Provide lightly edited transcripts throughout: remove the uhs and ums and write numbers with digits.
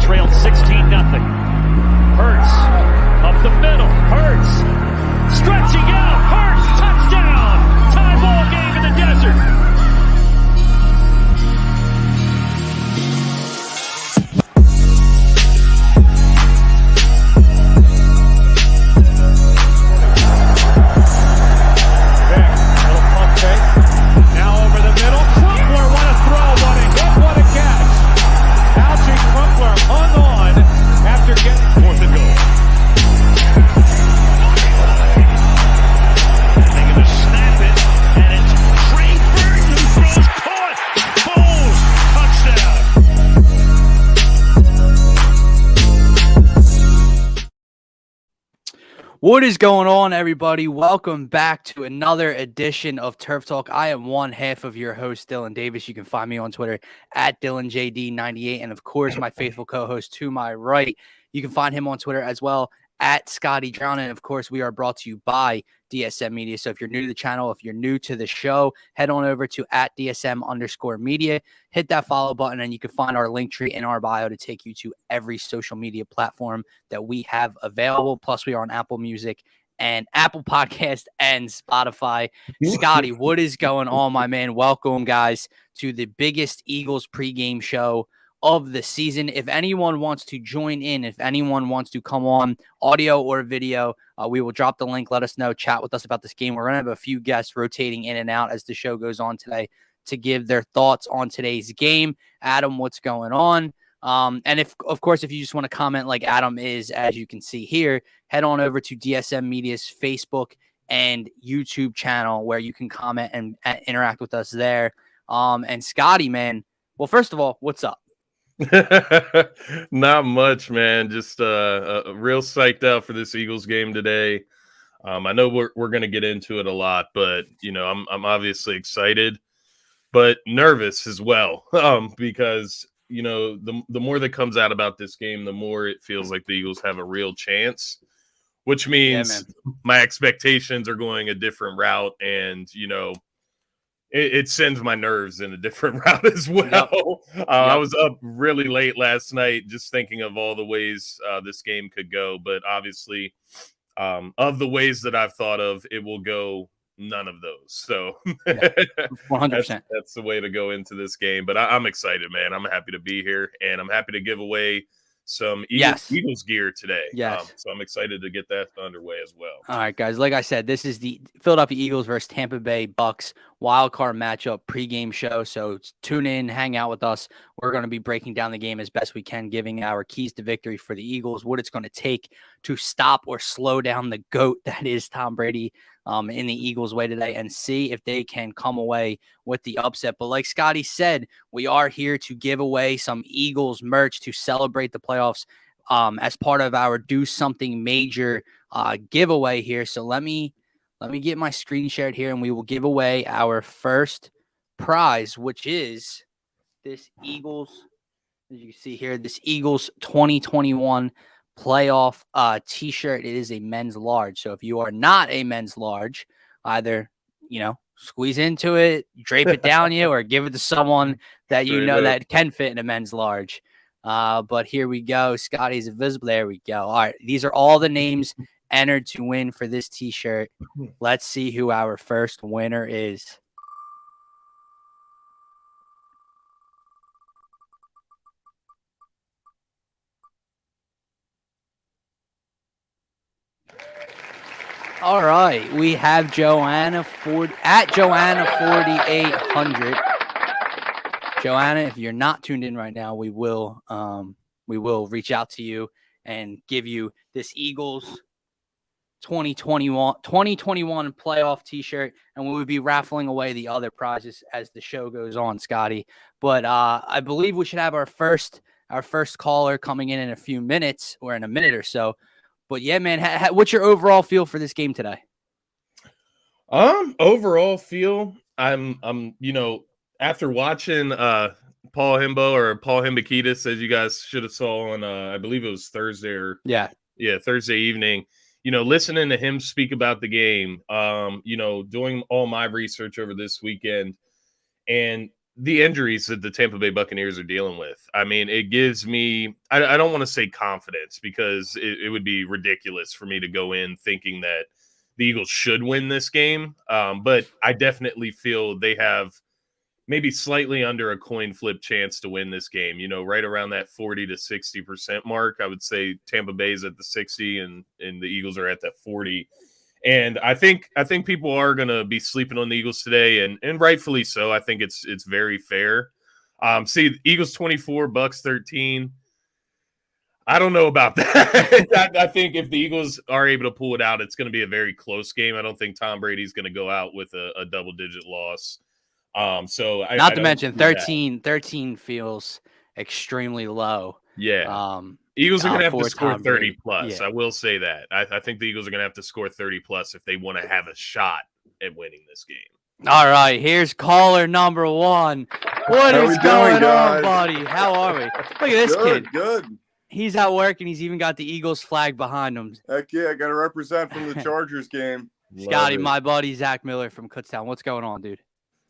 trailed 16-0. Hurts up the middle. Hurts stretching out. Hurts touchdown. Tie ball game in the desert. What is going on, everybody? Welcome back to another edition of Turf Talk. I am one half of your host, Dylan Davis. You can find me on Twitter at DylanJD98. And, of course, my faithful co-host to my right. You can find him on Twitter as well at Scotty Drown. And, of course, we are brought to you by DSM Media. So if you're new to the channel, if you're new to the show, head on over to at DSM_media. Hit that follow button, and you can find our link tree in our bio to take you to every social media platform that we have available. Plus, we are on Apple Music and Apple Podcast and Spotify. Scotty, what is going on, my man? Welcome, guys, to the biggest Eagles pregame show of the season. If anyone wants to join in, if anyone wants to come on audio or video, we will drop the link. Let us know. Chat with us about this game. We're going to have a few guests rotating in and out as the show goes on today to give their thoughts on today's game. Adam, what's going on? And if you just want to comment like Adam is, as you can see here, head on over to DSM Media's Facebook and YouTube channel where you can comment and interact with us there. And Scotty, man, well, first of all, what's up? Not much, man. Just real psyched out for this Eagles game today. I know we're going to get into it a lot, but I'm obviously excited, but nervous as well. Because the more that comes out about this game, the more it feels like the Eagles have a real chance, which means my expectations are going a different route, and it sends my nerves in a different route as well. I was up really late last night just thinking of all the ways this game could go. But obviously, of the ways that I've thought of, it will go none of those. So 100%. That's the way to go into this game. But I'm excited, man. I'm happy to be here, and I'm happy to give away some Eagles gear today. Yes. So I'm excited to get that underway as well. All right, guys. Like I said, this is the Philadelphia Eagles versus Tampa Bay Bucs wildcard matchup pregame show. So tune in, hang out with us. We're going to be breaking down the game as best we can, giving our keys to victory for the Eagles, what it's going to take to stop or slow down the GOAT that is Tom Brady in the Eagles' way today, and see if they can come away with the upset. But like Scotty said, we are here to give away some Eagles merch to celebrate the playoffs as part of our Do Something Major giveaway here. So let me get my screen shared here, and we will give away our first prize, which is this Eagles, as you can see here, this Eagles 2021 playoff t-shirt. It is a men's large. So if you are not a men's large, either squeeze into it, drape it down you, or give it to someone that that can fit in a men's large. But here we go. Scotty's invisible. There we go. All right, these are all the names entered to win for this t-shirt. Let's see who our first winner is. All right, we have Joanna at Joanna 4800. Joanna, if you're not tuned in right now, we will reach out to you and give you this Eagles 2021 playoff t-shirt, and we will be raffling away the other prizes as the show goes on, Scotty. But I believe we should have our first caller coming in a few minutes, or in a minute or so. But yeah, man, what's your overall feel for this game today? Overall feel, I'm after watching Paul Hembekides, as you guys should have saw on I believe it was Thursday Thursday evening, listening to him speak about the game, doing all my research over this weekend, and the injuries that the Tampa Bay Buccaneers are dealing with. I mean, it gives me, I don't want to say confidence because it would be ridiculous for me to go in thinking that the Eagles should win this game. But I definitely feel they have maybe slightly under a coin flip chance to win this game, right around that 40 to 60% mark. I would say Tampa Bay's at the 60 and the Eagles are at that 40. And I think people are going to be sleeping on the Eagles today, and rightfully so. I think it's very fair. See, Eagles 24, Bucs 13. I don't know about that. I think if the Eagles are able to pull it out, it's going to be a very close game. I don't think Tom Brady's going to go out with a double-digit loss. So not to mention 13 feels extremely low. Yeah. Eagles are going to have to score 30 plus. Yeah. I will say that. I think the Eagles are going to have to score 30 plus if they want to have a shot at winning this game. All right, here's caller number 1. What is going on, buddy? How are we? Look at this kid. Good. He's at work and he's even got the Eagles flag behind him. Heck yeah, I got to represent from the Chargers game. Scotty, my buddy Zach Miller from Kutztown. What's going on, dude?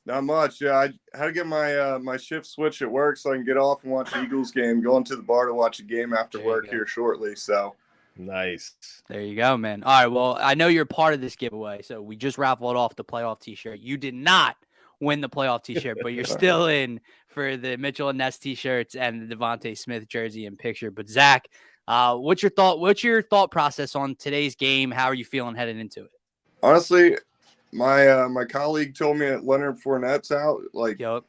Not much. Yeah, I had to get my my shift switch at work so I can get off and watch the Eagles game. Going to the bar to watch a game after work here shortly. So nice. There you go, man. All right. Well, I know you're part of this giveaway, so we just raffled off the playoff T-shirt. You did not win the playoff T-shirt, but you're still in for the Mitchell and Ness T-shirts and the Devontae Smith jersey and picture. But Zach, what's your thought process on today's game? How are you feeling heading into it? Honestly, my colleague told me that Leonard Fournette's out. Like, yep.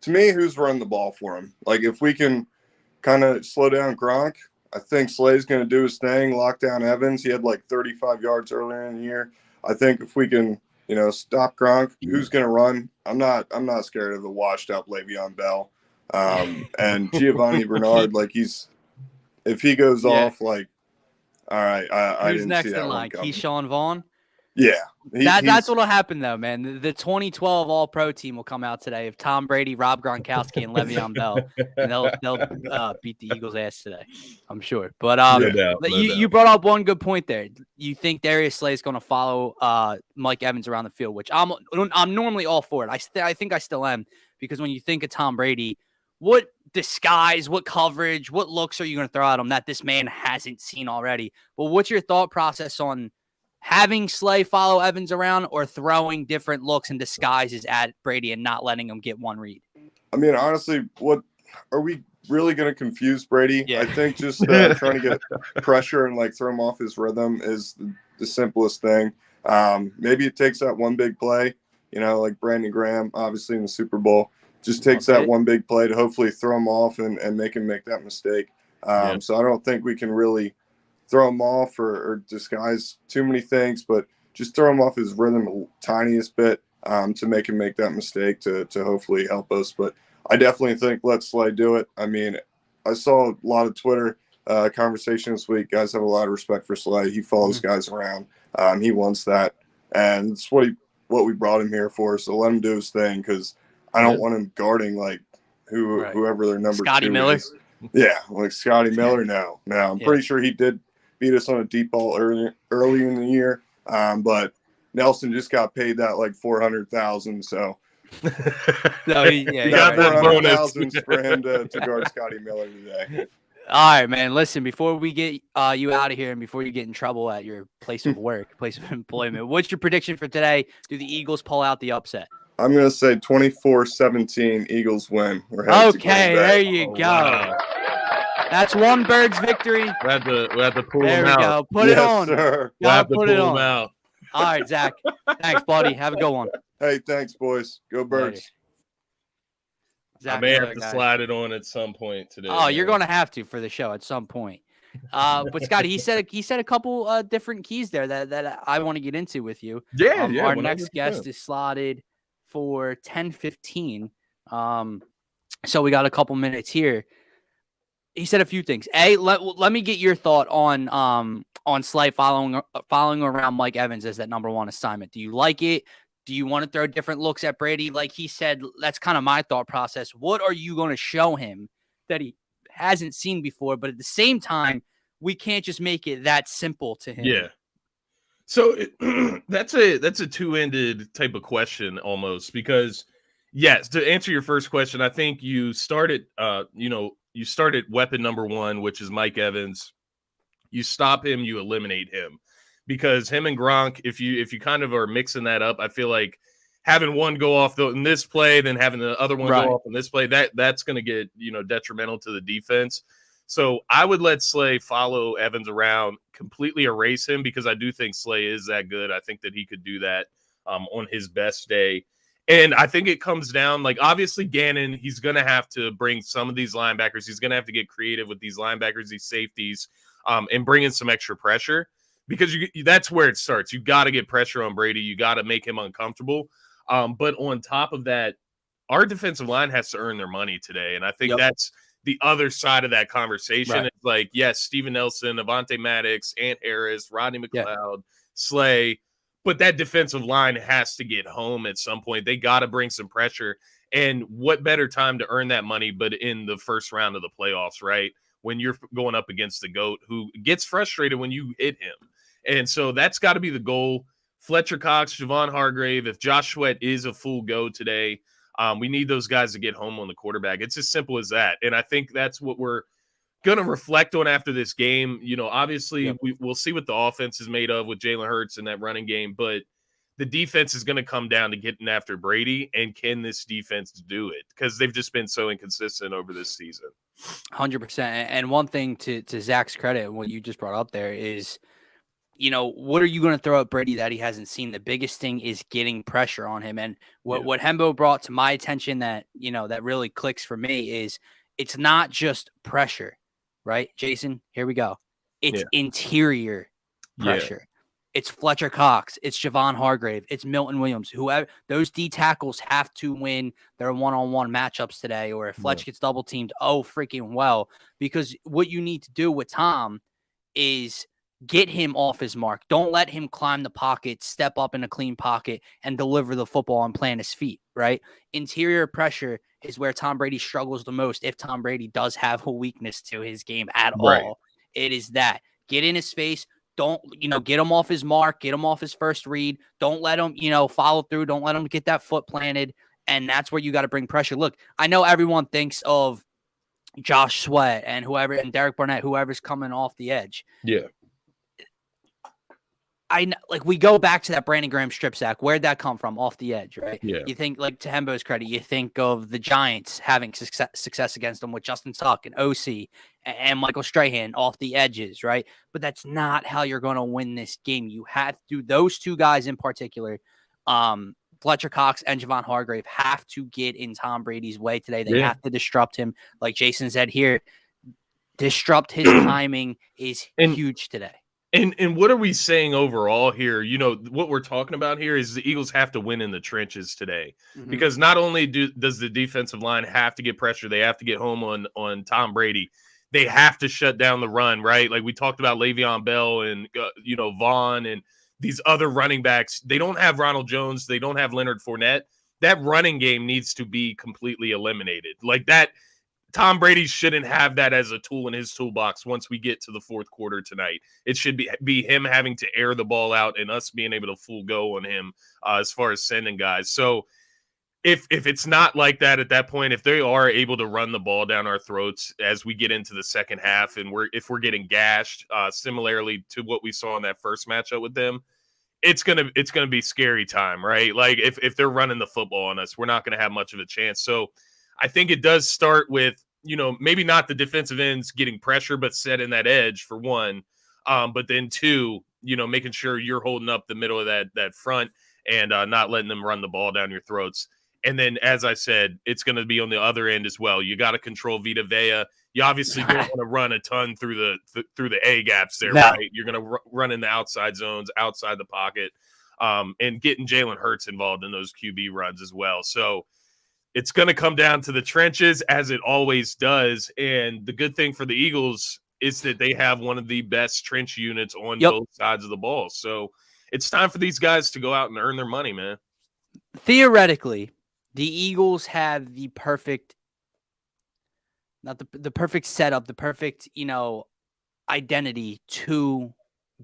To me, who's running the ball for him? Like, if we can kind of slow down Gronk, I think Slay's going to do his thing, lock down Evans. He had like 35 yards earlier in the year. I think if we can, stop Gronk, who's going to run? I'm not scared of the washed up Le'Veon Bell. And Giovanni Bernard, like if he goes off, like, all right, I who's didn't next see that in line? Keyshawn Vaughn? Yeah. That's what'll happen though, man. The 2012 All-Pro team will come out today of Tom Brady, Rob Gronkowski, and Le'Veon Bell, and they'll beat the Eagles' ass today, I'm sure. But you brought up one good point there. You think Darius Slay is going to follow Mike Evans around the field, which I'm normally all for it. I think I still am, because when you think of Tom Brady, what disguise, what coverage, what looks are you going to throw at him that this man hasn't seen already? But what's your thought process on having Slay follow Evans around or throwing different looks and disguises at Brady and not letting him get one read? I mean, honestly, what are we really going to confuse Brady? Yeah. I think just trying to get pressure and like throw him off his rhythm is the simplest thing. Maybe it takes that one big play, like Brandon Graham, obviously in the Super Bowl, just takes that one big play to hopefully throw him off and make him make that mistake. So I don't think we can really throw him off or disguise too many things, but just throw him off his rhythm the tiniest bit to make him make that mistake to hopefully help us. But I definitely think let Slay do it. I mean, I saw a lot of Twitter conversation this week. Guys have a lot of respect for Slay. He follows guys around. He wants that. And it's what we brought him here for. So let him do his thing, because I don't want him guarding like whoever their number Scotty 2 Miller. is. Yeah, like Scotty Miller. No, I'm pretty sure he did beat us on a deep ball early in the year. But Nelson just got paid that like $400,000. So no, he got $400,000 for him to guard Scotty Miller today. All right, man. Listen, before we get you out of here and before you get in trouble at your place of work, place of employment, what's your prediction for today? Do the Eagles pull out the upset? I'm going to say 24-17 Eagles win. Okay, there you go. Wow. That's one Bird's victory. We have to pull there him we out. go. Put it on. Sir. We'll have to put pull it him on. out. All right, Zach. Thanks, buddy. Have a good one. Hey, thanks, boys. Go Birds. Zach I may Miller, have to guys. slide it on at some point today. Oh, you're going to have to for the show at some point. But Scotty, he said a couple different keys there that I want to get into with you. Yeah, Our 100%. next guest is slotted for 10:15. So we got a couple minutes here. He said a few things. Let me get your thought on Slay following around Mike Evans as that number 1 assignment. Do you like it? Do you want to throw different looks at Brady? Like he said, that's kind of my thought process. What are you going to show him that he hasn't seen before? But at the same time, we can't just make it that simple to him. Yeah. So that's a two-ended type of question almost, because Yes, to answer your first question, I think you started weapon number one, which is Mike Evans. You stop him, you eliminate him, because him and Gronk, if you kind of are mixing that up, I feel like having one go off in this play, then having the other one go off in this play, that's going to get detrimental to the defense. So I would let Slay follow Evans around, completely erase him, because I do think Slay is that good. I think that he could do that on his best day. And I think it comes down, like, obviously Gannon, he's going to have to bring some of these linebackers. He's going to have to get creative with these linebackers, these safeties, and bring in some extra pressure, because that's where it starts. You got to get pressure on Brady. You got to make him uncomfortable. But on top of that, our defensive line has to earn their money today. And I think that's the other side of that conversation. Right. It's like, yes, Steven Nelson, Avonte Maddox, Ant Harris, Rodney McLeod, Slay. But that defensive line has to get home at some point. They got to bring some pressure. And what better time to earn that money but in the first round of the playoffs, right? When you're going up against the GOAT, who gets frustrated when you hit him. And so that's got to be the goal. Fletcher Cox, Javon Hargrave, if Josh Sweat is a full go today, we need those guys to get home on the quarterback. It's as simple as that. And I think that's what we're going to reflect on after this game. Obviously we'll see what the offense is made of with Jalen Hurts in that running game, but the defense is going to come down to getting after Brady. And can this defense do it? Because they've just been so inconsistent over this season. 100%. And one thing to Zach's credit, what you just brought up there is, what are you going to throw at Brady that he hasn't seen? The biggest thing is getting pressure on him. And what Hembo brought to my attention that, that really clicks for me is it's not just pressure, right? Jason, here we go. It's interior pressure. It's Fletcher Cox. It's Javon Hargrave. It's Milton Williams. Whoever, those D tackles have to win their one-on-one matchups today. Or if Fletch gets double teamed, freaking well. Because what you need to do with Tom is get him off his mark. Don't let him climb the pocket, step up in a clean pocket, and deliver the football and plant his feet, right? Interior pressure is where Tom Brady struggles the most. If Tom Brady does have a weakness to his game at all, it is that. Get in his face. Don't, get him off his mark, get him off his first read. Don't let him, follow through. Don't let him get that foot planted. And that's where you got to bring pressure. Look, I know everyone thinks of Josh Sweat and Derek Barnett, whoever's coming off the edge. Yeah. We go back to that Brandon Graham strip sack. Where'd that come from? Off the edge, right? Yeah. You think, to Hembo's credit, you think of the Giants having success against them with Justin Tuck and OC and Michael Strahan off the edges, right? But that's not how you're going to win this game. You have to, those two guys in particular, Fletcher Cox and Javon Hargrave, have to get in Tom Brady's way today. They have to disrupt him. Like Jason said here, disrupt his timing is huge today. And what are we saying overall here? What we're talking about here is the Eagles have to win in the trenches today, because not only does the defensive line have to get pressure, they have to get home on Tom Brady. They have to shut down the run, right? Like we talked about Le'Veon Bell and, Vaughn and these other running backs. They don't have Ronald Jones. They don't have Leonard Fournette. That running game needs to be completely eliminated. Like that. Tom Brady shouldn't have that as a tool in his toolbox once we get to the fourth quarter tonight. It should be him having to air the ball out and us being able to full go on him as far as sending guys. So if it's not like that at that point, if they are able to run the ball down our throats as we get into the second half, and if we're getting gashed, similarly to what we saw in that first matchup with them, it's gonna be scary time, right? Like if they're running the football on us, we're not gonna have much of a chance. So I think it does start with, maybe not the defensive ends getting pressure, but setting that edge for one. But then two, making sure you're holding up the middle of that front and not letting them run the ball down your throats. And then, as I said, it's going to be on the other end as well. You got to control Vita Vea. You obviously don't want to run a ton through the A gaps there, right? You're going to run in the outside zones, outside the pocket, and getting Jalen Hurts involved in those QB runs as well. So it's going to come down to the trenches, as it always does. And the good thing for the Eagles is that they have one of the best trench units on both sides of the ball. So it's time for these guys to go out and earn their money, man. Theoretically, the Eagles have the perfect, not the perfect setup, the perfect, identity to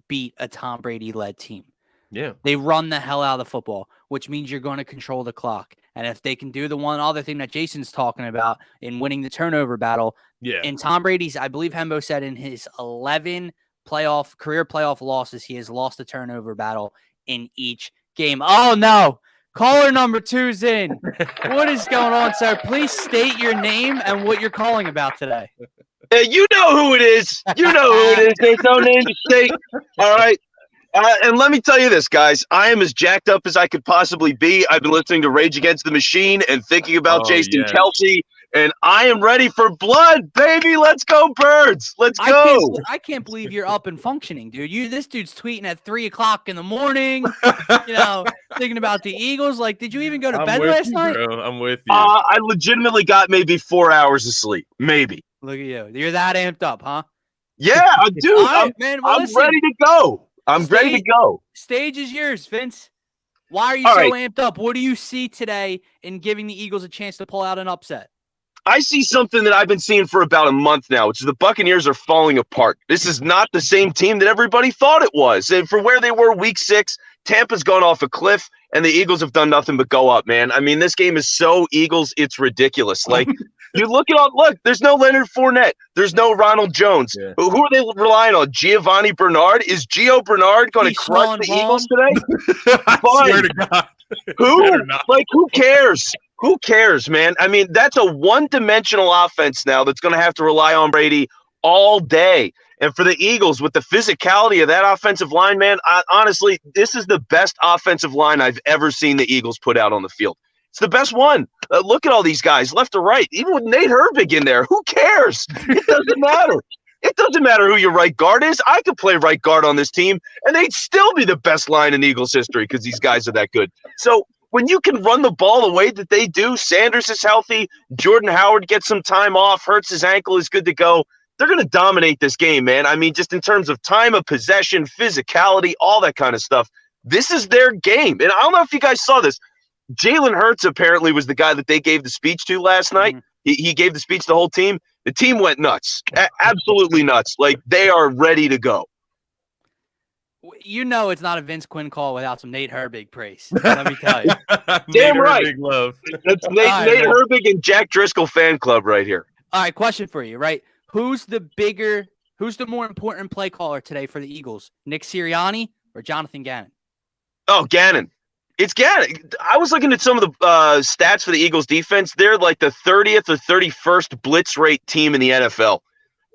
beat a Tom Brady-led team. Yeah. They run the hell out of the football, which means you're going to control the clock. And if they can do the one other thing that Jason's talking about in winning the turnover battle, Yeah. in Tom Brady's, I believe Hembo said in his 11 career playoff losses, he has lost a turnover battle in each game. Oh, no. Caller number 2's in. What is going on, sir? Please state your name and what you're calling about today. You know who it is. You know who it is. There's no name to state. All right. And let me tell you this, guys. I am as jacked up as I could possibly be. I've been listening to Rage Against the Machine and thinking about Jason Kelce. And I am ready for blood, baby. Let's go, Birds. Let's go. I can't believe you're up and functioning, dude. This dude's tweeting at 3:00 in the morning, thinking about the Eagles. Like, did you even go to bed last night? Bro. I'm with you. I legitimately got maybe 4 hours of sleep. Maybe. Look at you. You're that amped up, huh? Yeah, dude. Right, man. Well, I'm ready to go. I'm ready to go. Stage is yours, Vince. Why are you amped up? What do you see today in giving the Eagles a chance to pull out an upset? I see something that I've been seeing for about a month now, which is the Buccaneers are falling apart. This is not the same team that everybody thought it was. And for where they were week 6, Tampa's gone off a cliff, and the Eagles have done nothing but go up, man. I mean, this game is so Eagles, it's ridiculous. Like, you look, there's no Leonard Fournette. There's no Ronald Jones. Yeah. Who are they relying on? Giovanni Bernard? Is Gio Bernard going to crush the Eagles today? I swear to God. Who? Like, who cares? Who cares, man? I mean, that's a one-dimensional offense now that's going to have to rely on Brady all day. And for the Eagles, with the physicality of that offensive line, man, honestly, this is the best offensive line I've ever seen the Eagles put out on the field. It's the best one. Look at all these guys, left to right. Even with Nate Herbig in there, who cares? It doesn't matter. It doesn't matter who your right guard is. I could play right guard on this team, and they'd still be the best line in Eagles history because these guys are that good. So when you can run the ball the way that they do, Sanders is healthy, Jordan Howard gets some time off, hurts his ankle, is good to go. They're going to dominate this game, man. I mean, just in terms of time of possession, physicality, all that kind of stuff. This is their game. And I don't know if you guys saw this. Jalen Hurts apparently was the guy that they gave the speech to last night. He gave the speech to the whole team. The team went nuts. Absolutely nuts. Like, they are ready to go. You know it's not a Vince Quinn call without some Nate Herbig praise. Let me tell you. Damn right. Herbig love. That's Nate Herbig and Jack Driscoll fan club right here. All right, question for you, right? Who's the more important play caller today for the Eagles? Nick Sirianni or Jonathan Gannon? Oh, Gannon. It's Gannon. I was looking at some of the stats for the Eagles defense. They're like the 30th or 31st blitz rate team in the NFL.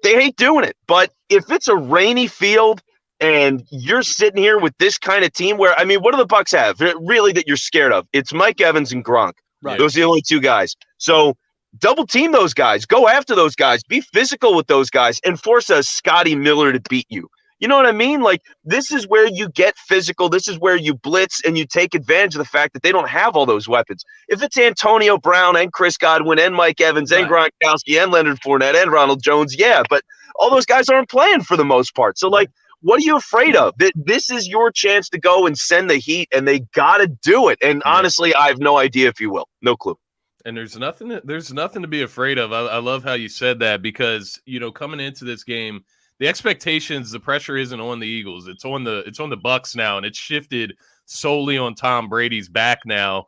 They hate doing it. But if it's a rainy field and you're sitting here with this kind of team where, I mean, what do the Bucs have really that you're scared of? It's Mike Evans and Gronk. Right. Those are the only two guys. So double team those guys. Go after those guys. Be physical with those guys and force a Scotty Miller to beat you. You know what I mean? Like, this is where you get physical. This is where you blitz and you take advantage of the fact that they don't have all those weapons. If it's Antonio Brown and Chris Godwin and Mike Evans and Gronkowski and Leonard Fournette and Ronald Jones, yeah, but all those guys aren't playing for the most part. So, like, what are you afraid of? This is your chance to go and send the heat, and they got to do it. And honestly, I have no idea if you will. No clue. And there's nothing to be afraid of. I love how you said that because, coming into this game, the expectations, the pressure isn't on the Eagles. It's on the Bucs now, and it's shifted solely on Tom Brady's back now.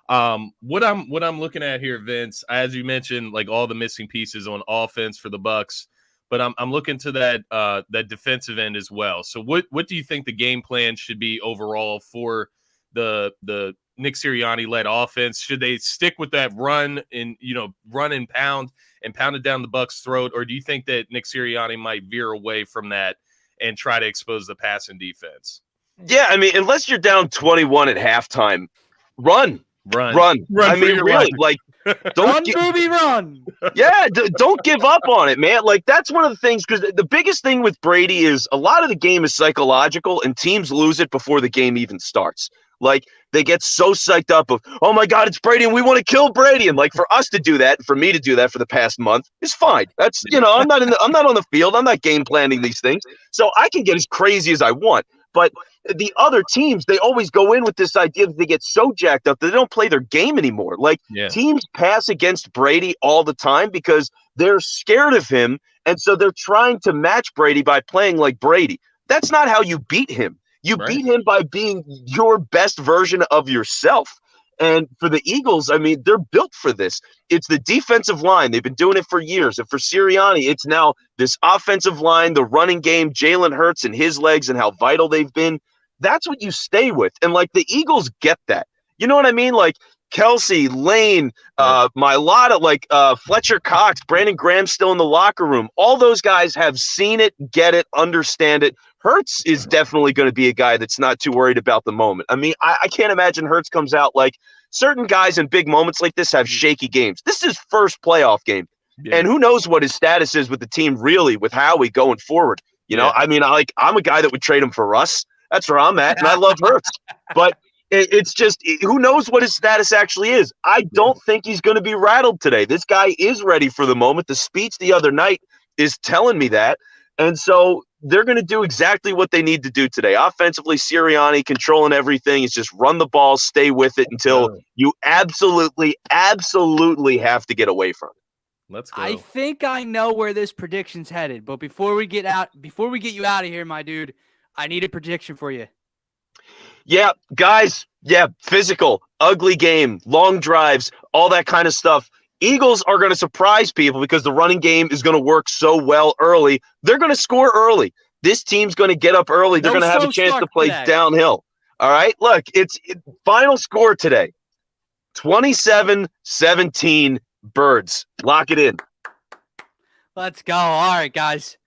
What I'm looking at here, Vince, as you mentioned, like all the missing pieces on offense for the Bucs, but I'm looking to that defensive end as well. So what do you think the game plan should be overall for the Nick Sirianni led offense? Should they stick with that run and pound it down the Bucs' throat, or do you think that Nick Sirianni might veer away from that and try to expose the passing defense? Yeah, I mean, unless you're down 21 at halftime, run. I mean, really, like, don't run. Yeah, don't give up on it, man. Like, that's one of the things, because the biggest thing with Brady is a lot of the game is psychological, and teams lose it before the game even starts. Like, they get so psyched up of, oh my God, it's Brady and we want to kill Brady. And like, for us to do that, for me to do that for the past month is fine. That's, I'm not on the field. I'm not game planning these things. So I can get as crazy as I want. But the other teams, they always go in with this idea that they get so jacked up that they don't play their game anymore. Like, teams pass against Brady all the time because they're scared of him. And so they're trying to match Brady by playing like Brady. That's not how you beat him. You beat him by being your best version of yourself. And for the Eagles, I mean, they're built for this. It's the defensive line. They've been doing it for years. And for Sirianni, it's now this offensive line, the running game, Jalen Hurts and his legs and how vital they've been. That's what you stay with. And, like, the Eagles get that. You know what I mean? Like, Kelsey, Lane, Mailata, like Fletcher Cox, Brandon Graham still in the locker room. All those guys have seen it, get it, understand it. Hurts is definitely going to be a guy that's not too worried about the moment. I mean, I can't imagine Hurts comes out like certain guys in big moments like this have shaky games. This is his first playoff game. Yeah. And who knows what his status is with the team really with Howie going forward. You know, I mean, I'm a guy that would trade him for Russ. That's where I'm at, and I love Hurts. But it's just who knows what his status actually is. I don't think he's going to be rattled today. This guy is ready for the moment. The speech the other night is telling me that. And so they're going to do exactly what they need to do today. Offensively, Sirianni controlling everything is just run the ball, stay with it until you absolutely have to get away from it. Let's go. I think I know where this prediction's headed, but before we get you out of here, my dude, I need a prediction for you. Yeah, guys, physical, ugly game, long drives, all that kind of stuff. Eagles are going to surprise people because the running game is going to work so well early. They're going to score early. This team's going to get up early. They're going to have a chance to play downhill. All right, look, it's final score today, 27-17 Birds. Lock it in. Let's go. All right, guys.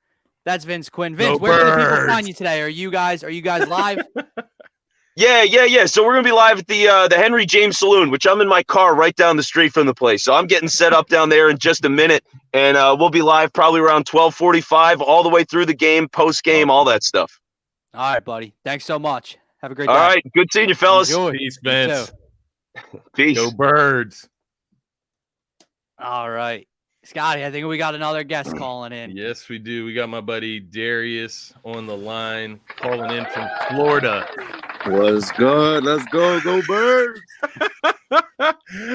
That's Vince Quinn. Vince, where can the people find you today? Are you guys live? Yeah. So we're going to be live at the Henry James Saloon, which I'm in my car right down the street from the place. So I'm getting set up down there in just a minute, and we'll be live probably around 12:45 all the way through the game, post-game, all that stuff. All right, buddy. Thanks so much. Have a great day. All right. Good seeing you, fellas. Enjoy. Peace, Vince. Peace. Go Birds. All right. Scotty, I think we got another guest calling in. Yes, we do. We got my buddy Darius on the line, calling in from Florida. What's good? Let's go Birds!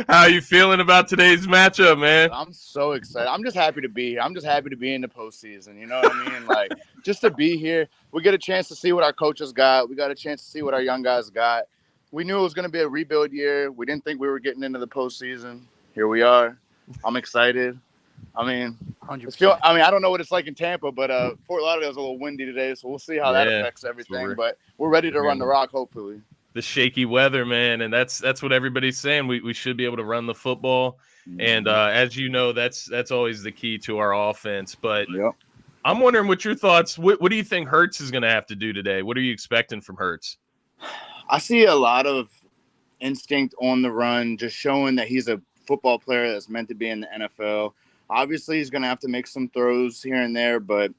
How you feeling about today's matchup, man? I'm so excited. I'm just happy to be here. I'm just happy to be in the postseason. You know what I mean? Like, just to be here. We get a chance to see what our coaches got. We got a chance to see what our young guys got. We knew it was going to be a rebuild year. We didn't think we were getting into the postseason. Here we are. I'm excited. I mean, 100%. I don't know what it's like in Tampa, but Fort Lauderdale's a little windy today, so we'll see how that affects everything. Sure. But we're ready to run the rock, hopefully. The shaky weather, man, and that's what everybody's saying. We should be able to run the football, and as you know, that's always the key to our offense. But I'm wondering what your thoughts. What do you think Hurts is going to have to do today? What are you expecting from Hurts? I see a lot of instinct on the run, just showing that he's a football player that's meant to be in the NFL. Obviously, he's going to have to make some throws here and there, but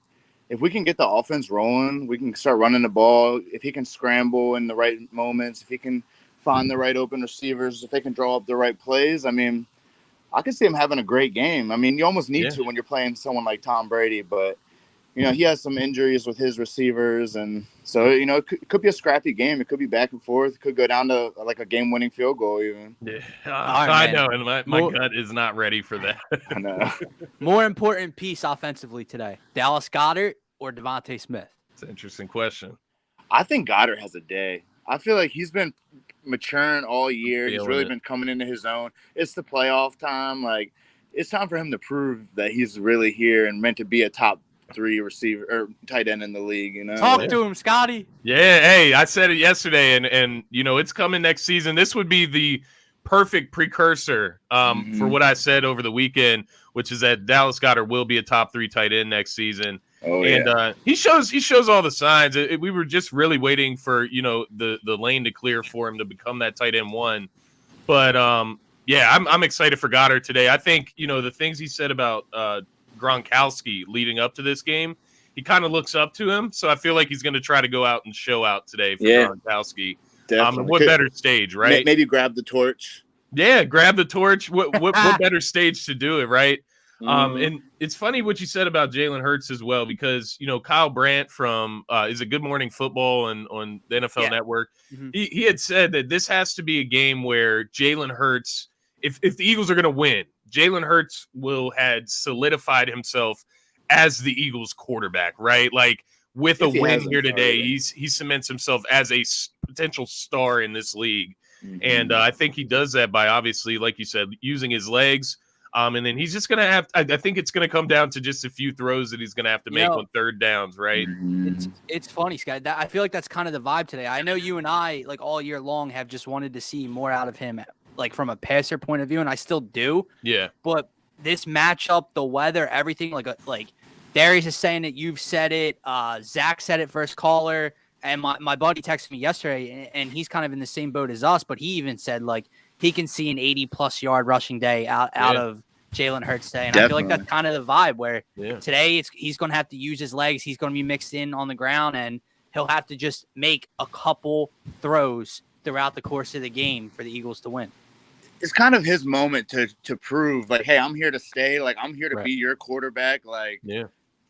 if we can get the offense rolling, we can start running the ball. If he can scramble in the right moments, if he can find the right open receivers, if they can draw up the right plays, I mean, I could see him having a great game. I mean, you almost need to when you're playing someone like Tom Brady, but, you know, he has some injuries with his receivers, and so, you know, it could be a scrappy game. It could be back and forth. It could go down to like a game-winning field goal even. Yeah, I know, and my gut is not ready for that. I know. More important piece offensively today, Dallas Goedert or Devontae Smith? It's an interesting question. I think Goddard has a day. I feel like he's been maturing all year. He's really been coming into his own. It's the playoff time. Like, it's time for him to prove that he's really here and meant to be a top 3 receiver or tight end in the league, you know. Talk to him, Scotty. Yeah, hey, I said it yesterday, and you know, it's coming next season. This would be the perfect precursor for what I said over the weekend, which is that Dallas Goedert will be a top 3 tight end next season. And he shows all the signs. We were just really waiting for, you know, the lane to clear for him to become that tight end 1. But I'm excited for Goddard today. I think, you know, the things he said about Gronkowski leading up to this game, he kind of looks up to him. So I feel like he's going to try to go out and show out today for Gronkowski. Definitely. What better stage, right? Maybe grab the torch. Yeah, grab the torch. What better stage to do it, right? And it's funny what you said about Jalen Hurts as well, because, you know, Kyle Brandt from is a Good Morning Football on the NFL Network. He had said that this has to be a game where Jalen Hurts, if the Eagles are going to win, Jalen Hurts had solidified himself as the Eagles quarterback, right? Like, with a win here today, he cements himself as a potential star in this league. And I think he does that by obviously, like you said, using his legs. And then he's just going to have – I think it's going to come down to just a few throws that he's going to have to make on third downs, right? It's funny, Scott. I feel like that's kind of the vibe today. I know you and I, like, all year long have just wanted to see more out of him, like, from a passer point of view, and I still do. Yeah. But this matchup, the weather, everything, like Darius is saying it, you've said it, Zach said it first caller, and my buddy texted me yesterday, and he's kind of in the same boat as us, but he even said, like, he can see an 80-plus yard rushing day out of Jalen Hurts today. And I feel like that's kind of the vibe where today he's going to have to use his legs. He's going to be mixed in on the ground, and he'll have to just make a couple throws throughout the course of the game for the Eagles to win. It's kind of his moment to prove, like, hey, I'm here to stay. Like, I'm here to be your quarterback. Like,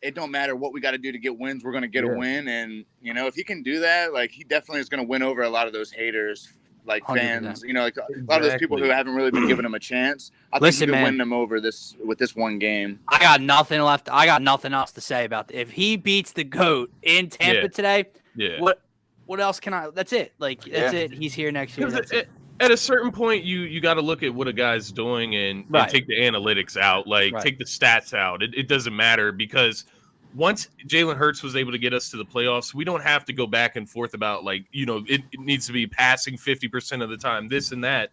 it don't matter what we got to do to get wins. We're going to get a win. And, you know, if he can do that, like, he definitely is going to win over a lot of those haters, like 100%. Fans, you know, like a lot of those people who haven't really been giving him a chance. I think he can win them over with this one game. I got nothing left. I got nothing else to say about it. If he beats the GOAT in Tampa today, what else can I? That's it. Like, that's it. He's here next year. That's it. At a certain point, you got to look at what a guy's doing and take the analytics out, like take the stats out. It doesn't matter because once Jalen Hurts was able to get us to the playoffs, we don't have to go back and forth about, like, you know, it needs to be passing 50% of the time, this and that.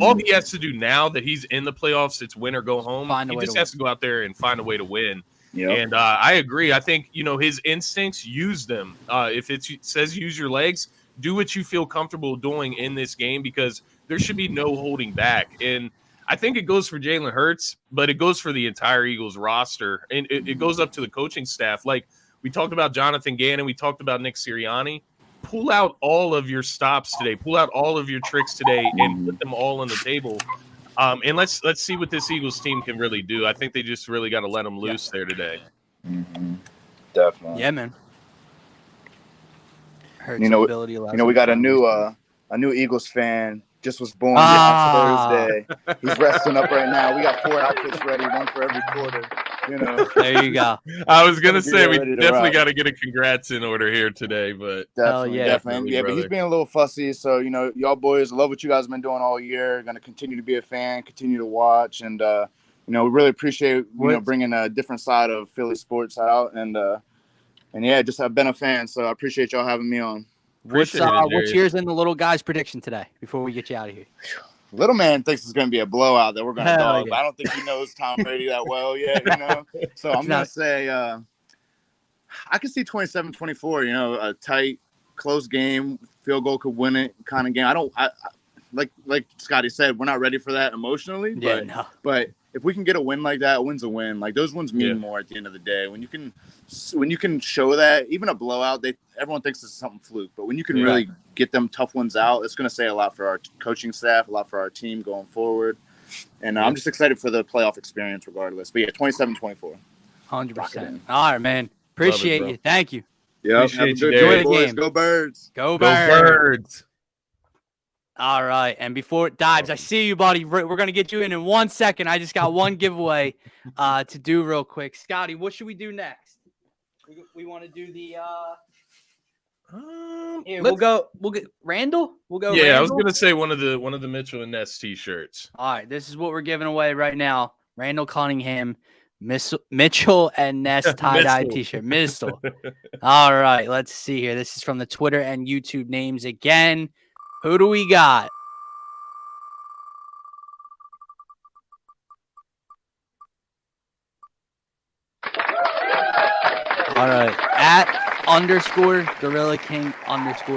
All he has to do now that he's in the playoffs, it's win or go home. He just has to go out there and find a way to win. And I agree. I think, you know, his instincts, use them. If it says use your legs, do what you feel comfortable doing in this game because there should be no holding back. And I think it goes for Jalen Hurts, but it goes for the entire Eagles roster. And it goes up to the coaching staff. Like we talked about Jonathan Gannon, we talked about Nick Sirianni. Pull out all of your stops today. Pull out all of your tricks today and put them all on the table. And let's see what this Eagles team can really do. I think they just really got to let them loose there today. Definitely. Yeah, man. Hurts we got a new Eagles fan. Just was born Thursday. He's resting up right now. We got 4 outfits ready, one for every quarter. You know, there you go. I was gonna say we definitely got to get a congrats in order here today, but definitely. But he's being a little fussy. So you know, y'all boys, love what you guys have been doing all year. Going to continue to be a fan, continue to watch, and you know, we really appreciate bringing a different side of Philly sports out, and just I've been a fan, so I appreciate y'all having me on. What's yours and the little guy's prediction today before we get you out of here? Little man thinks it's going to be a blowout that we're going to dog. Yeah. I don't think he knows Tom Brady that well yet, you know. So I'm going to say I can see 27-24, you know, a tight, close game, field goal could win it kind of game. I like Scotty said, we're not ready for that emotionally, but if we can get a win like that, a win's a win. Like those ones mean more at the end of the day. When you can show that, even a blowout, everyone thinks it's something fluke, but when you can really get them tough ones out, it's going to say a lot for our coaching staff, a lot for our team going forward. And I'm just excited for the playoff experience regardless. But 27-24. 100%. All right, man. Appreciate you. Thank you. Yeah. Appreciate you, enjoy the game. Go Birds. Go Birds. All right, and before Dives, I see you, buddy. We're going to get you in 1 second. I just got one giveaway to do real quick. Scotty, what should we do next? We want to do the we'll get Randall. We'll go. Yeah, Randall? I was going to say one of the Mitchell and Ness t-shirts. All right, this is what we're giving away right now. Randall Cunningham, Mitchell and Ness tie-dye t-shirt. Mitchell. All right, let's see here. This is from the Twitter and YouTube names again. Who do we got? All right. @_Gorilla King_.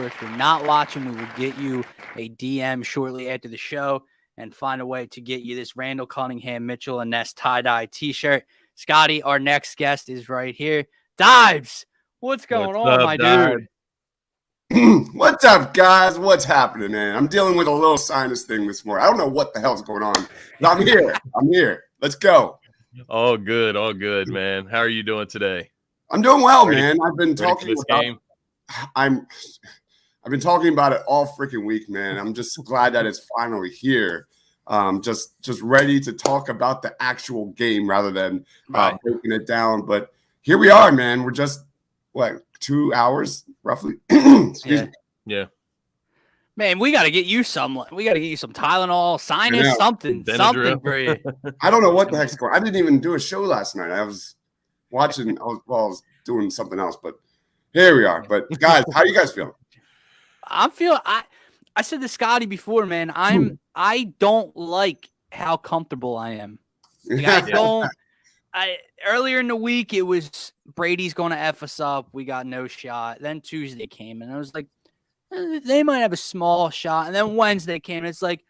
If you're not watching, we will get you a DM shortly after the show and find a way to get you this Randall Cunningham, Mitchell and Ness tie-dye t-shirt. Scotty, our next guest is right here. Dives, what's going on, my dude? What's up, guys? What's happening, man? I'm dealing with a little sinus thing this morning. I don't know what the hell's going on. But I'm here. Let's go. All good, man. How are you doing today? I'm doing well, man. I've been talking about game. I've been talking about it all freaking week, man. I'm just glad that it's finally here. Just ready to talk about the actual game rather than breaking it down. But here we are, man. We're just 2 hours roughly. Excuse me. Yeah. Man, we got to get you some. We got to get you some Tylenol, sinus, something for you. I don't know what the heck's going on. I didn't even do a show last night. I was watching. I was doing something else, but here we are. But guys, how you guys feeling? I said to Scotty before, man. I don't like how comfortable I am. Like, earlier in the week, it was Brady's going to F us up. We got no shot. Then Tuesday came, and I was like, they might have a small shot. And then Wednesday came, and it's like,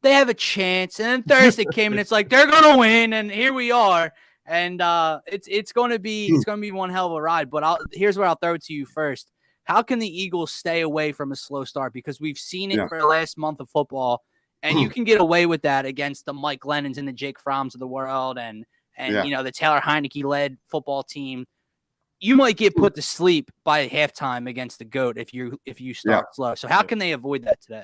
they have a chance. And then Thursday came, and it's like, they're going to win. And here we are. And it's going to be one hell of a ride. But here's what I'll throw to you first. How can the Eagles stay away from a slow start? Because we've seen it for the last month of football, and you can get away with that against the Mike Lennons and the Jake Fromms of the world and the Taylor Heineke-led football team. You might get put to sleep by halftime against the GOAT if you start slow. So how can they avoid that today?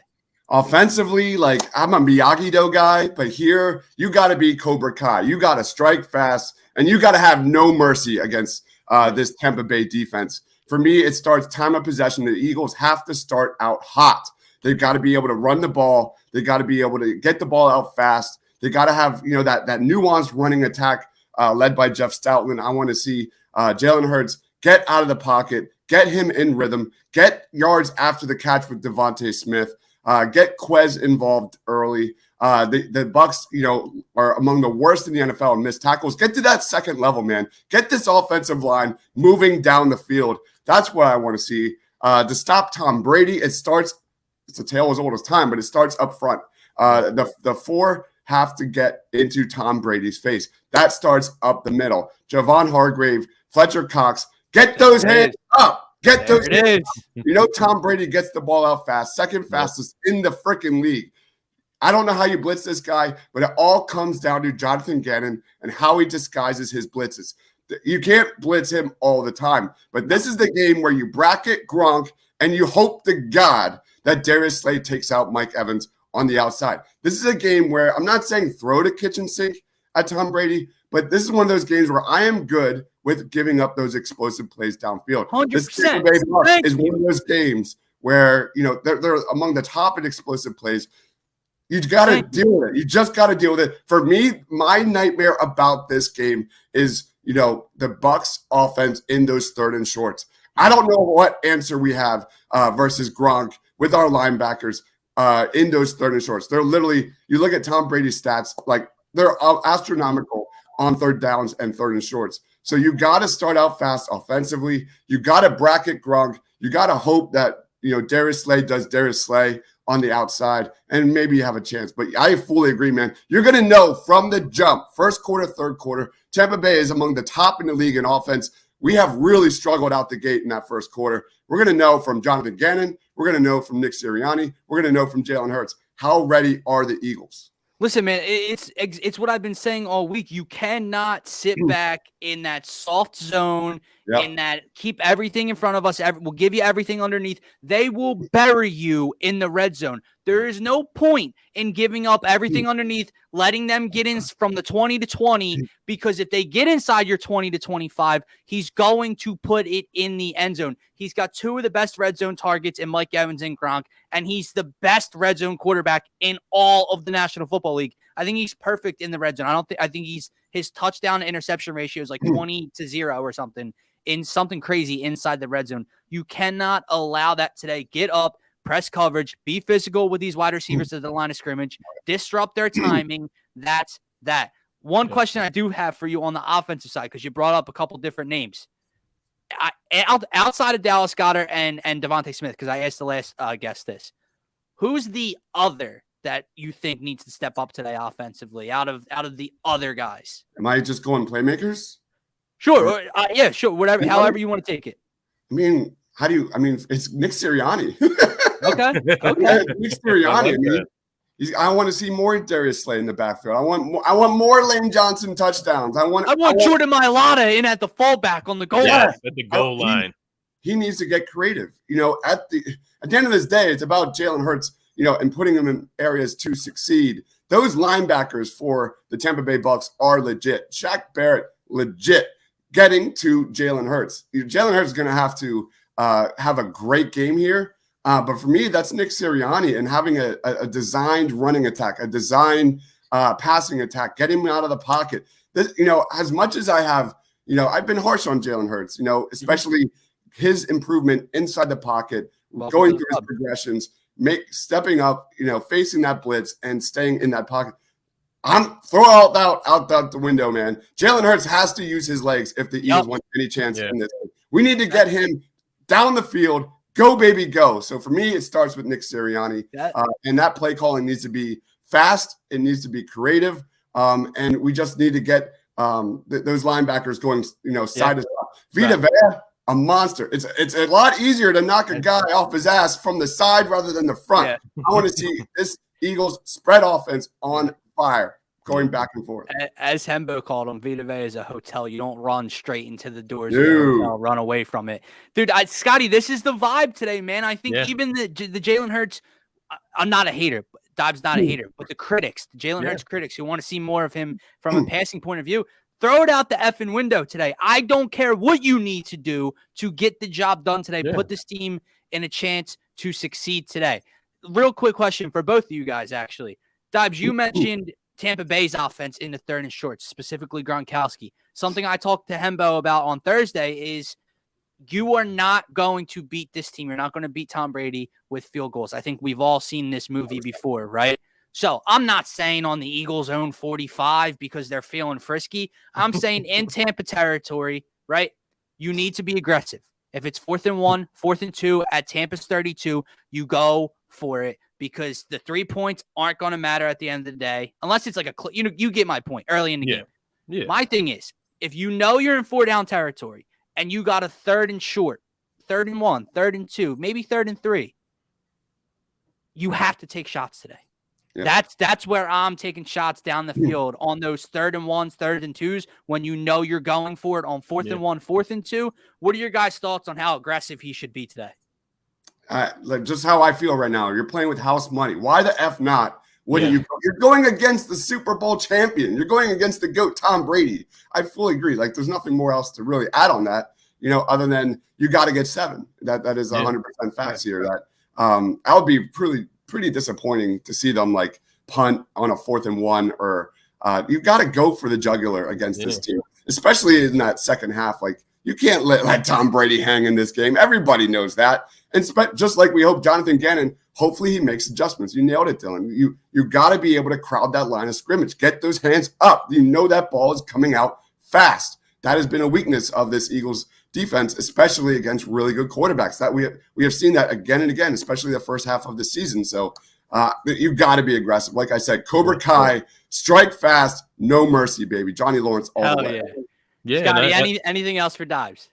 Offensively, like I'm a Miyagi-Do guy, but here you got to be Cobra Kai. You got to strike fast, and you got to have no mercy against this Tampa Bay defense. For me, it starts time of possession. The Eagles have to start out hot. They've got to be able to run the ball. They got to be able to get the ball out fast. They got to have that nuanced running attack led by Jeff Stoutland. I want to see Jalen Hurts get out of the pocket, get him in rhythm, get yards after the catch with Devontae Smith, get Quez involved early. The Bucs, are among the worst in the NFL in missed tackles. Get to that second level, man. Get this offensive line moving down the field. That's what I want to see. To stop Tom Brady, it's a tale as old as time, but it starts up front. The four have to get into Tom Brady's face. That starts up the middle. Javon Hargrave, Fletcher Cox, get those hands up. Get those hands up. Tom Brady gets the ball out fast, second fastest in the freaking league. I don't know how you blitz this guy, but it all comes down to Jonathan Gannon and how he disguises his blitzes. You can't blitz him all the time, but this is the game where you bracket Gronk and you hope to God that Darius Slay takes out Mike Evans on the outside. This is a game where I'm not saying throw the kitchen sink at Tom Brady, but this is one of those games where I am good with giving up those explosive plays downfield. 100%. This is one of those games where, they're among the top in explosive plays. You got to deal with it. You just got to deal with it. For me, my nightmare about this game is, the Bucs offense in those third and shorts. I don't know what answer we have versus Gronk with our linebackers in those third and shorts. They're literally, you look at Tom Brady's stats, like they're astronomical on third downs and third and shorts. So you got to start out fast offensively. You got to bracket Gronk. You got to hope that, Darius Slay does Darius Slay on the outside, and maybe you have a chance. But I fully agree, man. You're going to know from the jump, first quarter, third quarter, Tampa Bay is among the top in the league in offense. We have really struggled out the gate in that first quarter. We're going to know from Jonathan Gannon. We're going to know from Nick Sirianni. We're going to know from Jalen Hurts. How ready are the Eagles? Listen, man, it's what I've been saying all week. You cannot sit back in that soft zone, in that keep everything in front of us. We'll give you everything underneath. They will bury you in the red zone. There is no point in giving up everything underneath, letting them get in from the 20 to 20, because if they get inside your 20 to 25, he's going to put it in the end zone. He's got two of the best red zone targets in Mike Evans and Gronk, and he's the best red zone quarterback in all of the National Football League. I think he's perfect in the red zone. I think his touchdown to interception ratio is like 20-0 or something, in something crazy inside the red zone. You cannot allow that today. Get up, press coverage, be physical with these wide receivers at the line of scrimmage, disrupt their timing. That's that. One question I do have for you on the offensive side, because you brought up a couple different names. Outside of Dallas Goedert and Devontae Smith, because I asked the last guest this, who's the other that you think needs to step up today offensively out of the other guys? Am I just going playmakers? Sure. Sure. Whatever, however you want to take it. It's Nick Sirianni. Okay. Nick Sirianni. I want to see more Darius Slay in the backfield. I want more Lane Johnson touchdowns. I want Jordan Mailata in at the fullback on the goal line. At the goal line. He needs to get creative. At the end of this day, it's about Jalen Hurts, and putting him in areas to succeed. Those linebackers for the Tampa Bay Bucs are legit. Shaq Barrett, legit. Getting to Jalen Hurts. Jalen Hurts is going to have to have a great game here. But for me, that's Nick Sirianni and having a designed running attack, a designed passing attack, getting him out of the pocket. This, as much as I have, I've been harsh on Jalen Hurts, especially his improvement inside the pocket, going through his progressions, stepping up, facing that blitz and staying in that pocket. I'm throw out the window, man. Jalen Hurts has to use his legs if the Eagles want any chance in this. We need to get him down the field. Go, baby, go. So for me, it starts with Nick Sirianni. And that play calling needs to be fast. It needs to be creative. And we just need to get those linebackers going, side to side. Vita Vea, a monster. It's a lot easier to knock a guy off his ass from the side rather than the front. Yeah. I want to see this Eagles spread offense on fire, going back and forth. As Hembo called him, Vita Vea is a hotel. You don't run straight into the doors of the hotel, run away from it. Dude, Scotty, this is the vibe today, man. I think even the Jalen Hurts, I'm not a hater. Dobbs not a hater, but the critics, the Jalen Hurts critics who want to see more of him from a passing point of view, throw it out the effing window today. I don't care what you need to do to get the job done today. Put this team in a chance to succeed today. Real quick question for both of you guys, actually. Dobbs, you mentioned Tampa Bay's offense in the third and shorts, specifically Gronkowski. Something I talked to Hembo about on Thursday is you are not going to beat this team. You're not going to beat Tom Brady with field goals. I think we've all seen this movie before, right? So I'm not saying on the Eagles' own 45 because they're feeling frisky. I'm saying in Tampa territory, right? You need to be aggressive. If it's 4th and 1, 4th and 2 at Tampa's 32, you go for it because the 3 points aren't going to matter at the end of the day unless it's like you get my point early in the game. Yeah. My thing is, if you know you're in 4-down territory and you got a 3rd and short, 3rd and 1, 3rd and 2, maybe 3rd and 3, you have to take shots today. Yeah. That's where I'm taking shots down the field on those 3rd and 1s, 3rd and 2s when you know you're going for it on 4th and 1, 4th and 2. What are your guys' thoughts on how aggressive he should be today? Like just how I feel right now. You're playing with house money. Why the F not? You're going against the Super Bowl champion. You're going against the GOAT, Tom Brady. I fully agree. Like there's nothing more else to really add on that, other than you got to get 7. That is 100% facts here. That I would be pretty disappointing to see them like punt on a 4th and 1 or you got to go for the jugular against this team, especially in that second half. Like you can't let Tom Brady hang in this game. Everybody knows that. And just like we hope Jonathan Gannon, hopefully he makes adjustments. You nailed it, Dylan. You got to be able to crowd that line of scrimmage. Get those hands up. That ball is coming out fast. That has been a weakness of this Eagles defense, especially against really good quarterbacks. That we have seen that again and again, especially the first half of the season. So you've got to be aggressive. Like I said, Cobra Kai, strike fast, no mercy, baby. Johnny Lawrence all the way. Yeah. Scotty, anything else for Dives?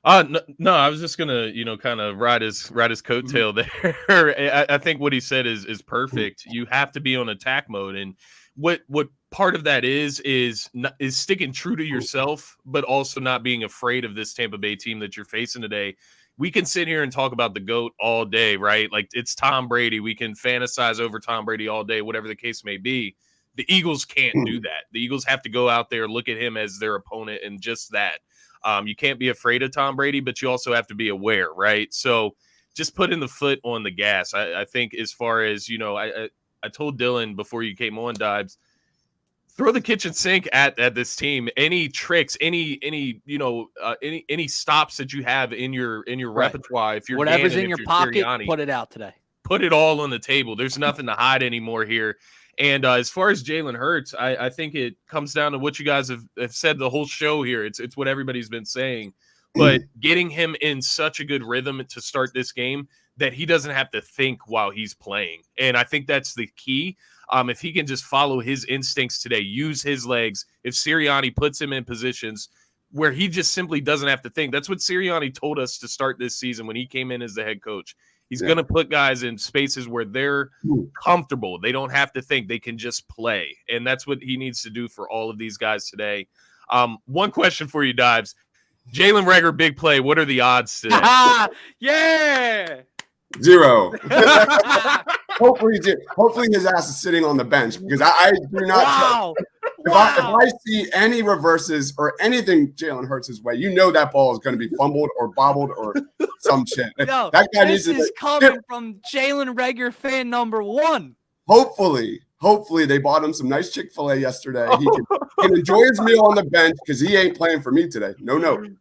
No, I was just gonna, kind of ride his coattail there. I think what he said is perfect. You have to be on attack mode, and what part of that is sticking true to yourself, but also not being afraid of this Tampa Bay team that you're facing today. We can sit here and talk about the GOAT all day, right? Like it's Tom Brady. We can fantasize over Tom Brady all day, whatever the case may be. The Eagles can't do that. The Eagles have to go out there, look at him as their opponent, and just that. You can't be afraid of Tom Brady, but you also have to be aware, right? So just putting the foot on the gas. I think as far as, I told Dylan before you came on, Dibes, throw the kitchen sink at this team. Any tricks, any stops that you have in your repertoire. If you're whatever's Gannon, in your pocket, Sirianni, put it out today. Put it all on the table. There's nothing to hide anymore here. And as far as Jalen Hurts, I think it comes down to what you guys have said the whole show here. It's what everybody's been saying. But getting him in such a good rhythm to start this game that he doesn't have to think while he's playing. And I think that's the key. If he can just follow his instincts today, use his legs, if Sirianni puts him in positions where he just simply doesn't have to think. That's what Sirianni told us to start this season when he came in as the head coach. He's going to put guys in spaces where they're comfortable. They don't have to think. They can just play. And that's what he needs to do for all of these guys today. One question for you, Dives. Jalen Reagor, big play. What are the odds today? Yeah. 0. Hopefully his ass is sitting on the bench because I do not. Wow. If I see any reverses or anything Jalen Hurts' way, that ball is going to be fumbled or bobbled or some shit. Yo, That guy needs this to. is coming from Jalen Reagor fan number 1. Hopefully they bought him some nice Chick-fil-A yesterday. He can enjoy his meal on the bench because he ain't playing for me today. No.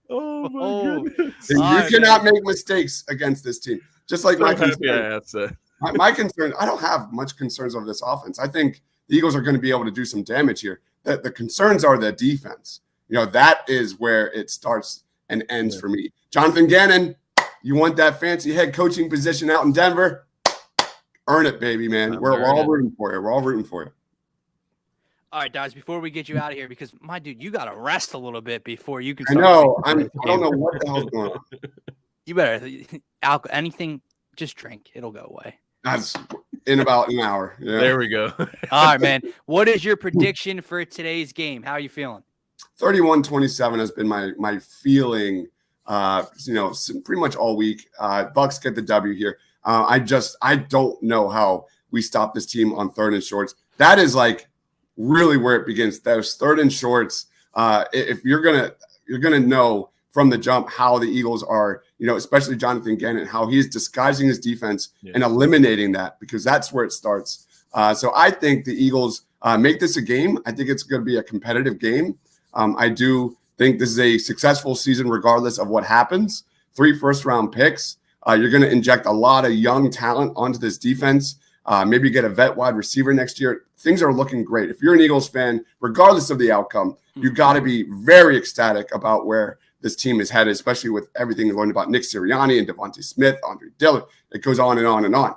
Oh my Oh. goodness! You cannot make mistakes against this team. Just like So my happy concern. I asked that. My concern, I don't have much concerns over this offense. I think the Eagles are going to be able to do some damage here. The concerns are the defense. That is where it starts and ends for me. Jonathan Gannon, you want that fancy head coaching position out in Denver? Earn it, baby, man. We're all rooting for you. We're all rooting for you. All right, guys, before we get you out of here, because, my dude, you got to rest a little bit before you can I start. know. I don't know what the hell's going on. You better, anything, just drink. It'll go away. That's in about an hour. Yeah. There we go. All right, man. What is your prediction for today's game? How are you feeling? 31-27 has been my feeling, pretty much all week. Bucs get the W here. I don't know how we stop this team on 3rd and shorts. That is like really where it begins. Those 3rd and shorts. If you're gonna know from the jump how the Eagles are, especially Jonathan Gannon, how he's disguising his defense and eliminating that, because that's where it starts. So I think the Eagles make this a game. I think it's going to be a competitive game. I do think this is a successful season regardless of what happens. 3 first-round picks. You're going to inject a lot of young talent onto this defense. Maybe get a vet wide receiver next year. Things are looking great. If you're an Eagles fan, regardless of the outcome, you got to be very ecstatic about where this team is headed, especially with everything you learned about Nick Sirianni and Devontae Smith, Andre Dillon. It goes on and on and on.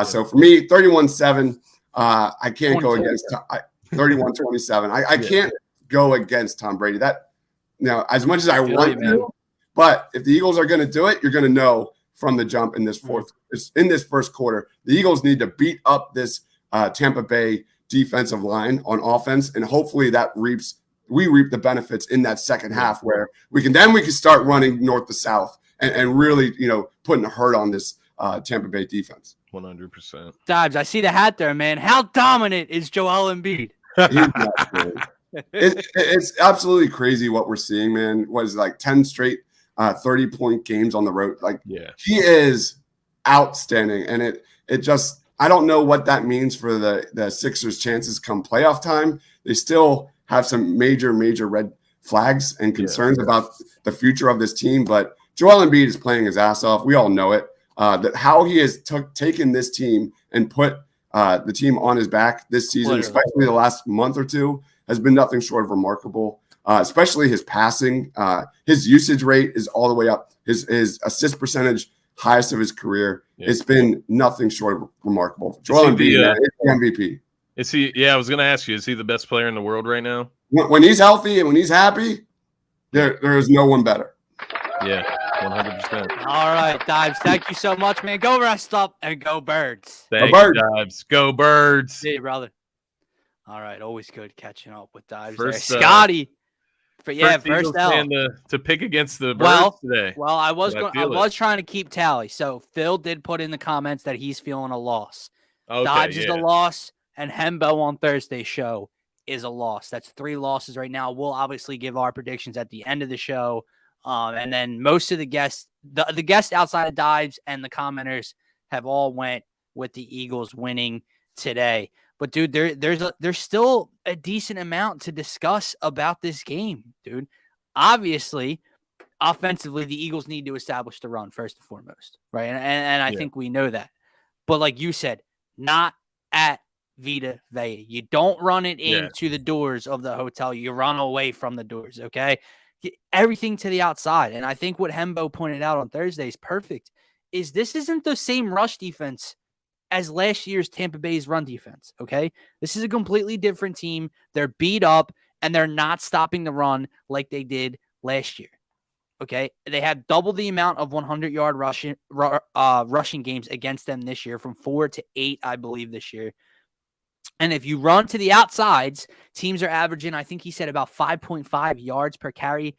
So for me, 31-7, I can't go against 31-27. I can't go against Tom Brady. As much as I want to, but if the Eagles are going to do it, you're going to know from the jump in this first quarter. The Eagles need to beat up this Tampa Bay defensive line on offense, and hopefully we reap the benefits in that second half where we can start running north to south and really putting a hurt on this Tampa Bay defense. 100%. Dobbs, I see the hat there, man. How dominant is Joel Embiid? It's absolutely crazy what we're seeing, man. What is it, like 10 straight 30-point games on the road? He is outstanding, and it just, I don't know what that means for the Sixers' chances come playoff time. They still have some major red flags and concerns about the future of this team, but Joel Embiid is playing his ass off. We all know it. That how he has taken this team and put the team on his back this season, especially the last month or two, has been nothing short of remarkable. Especially his passing, his usage rate is all the way up. His assist percentage, highest of his career. Yeah. It's been nothing short of remarkable. Joel Embiid, is the MVP. Is he? Yeah, I was going to ask you. Is he the best player in the world right now? When he's healthy and when he's happy, there is no one better. Yeah, 100%. All right, Dives. Thank you so much, man. Go rest up and go Birds. Thank you, Dives. Go Birds. See you, brother. All right, always good catching up with Dives. First, Scotty. First L. To pick against the Birds today. Well, I was trying to keep tally. So Phil did put in the comments that he's feeling a loss. Okay, Dives is a loss, and Hembo on Thursday's show is a loss. That's 3 losses right now. We'll obviously give our predictions at the end of the show. And then most of the guests, the guests outside of Dives and the commenters have all went with the Eagles winning today. But dude, there's still a decent amount to discuss about this game, dude. Obviously, offensively, the Eagles need to establish the run first and foremost, right? And I think we know that. But like you said, not at Vita Vea. You don't run it into the doors of the hotel. You run away from the doors, okay? Get everything to the outside. And I think what Hembo pointed out on Thursday is perfect, is this isn't the same rush defense as last year's Tampa Bay's run defense, okay? This is a completely different team. They're beat up, and they're not stopping the run like they did last year, okay? They have double the amount of 100-yard rushing games against them this year, from 4 to 8, I believe, this year. And if you run to the outsides, teams are averaging, I think he said, about 5.5 yards per carry.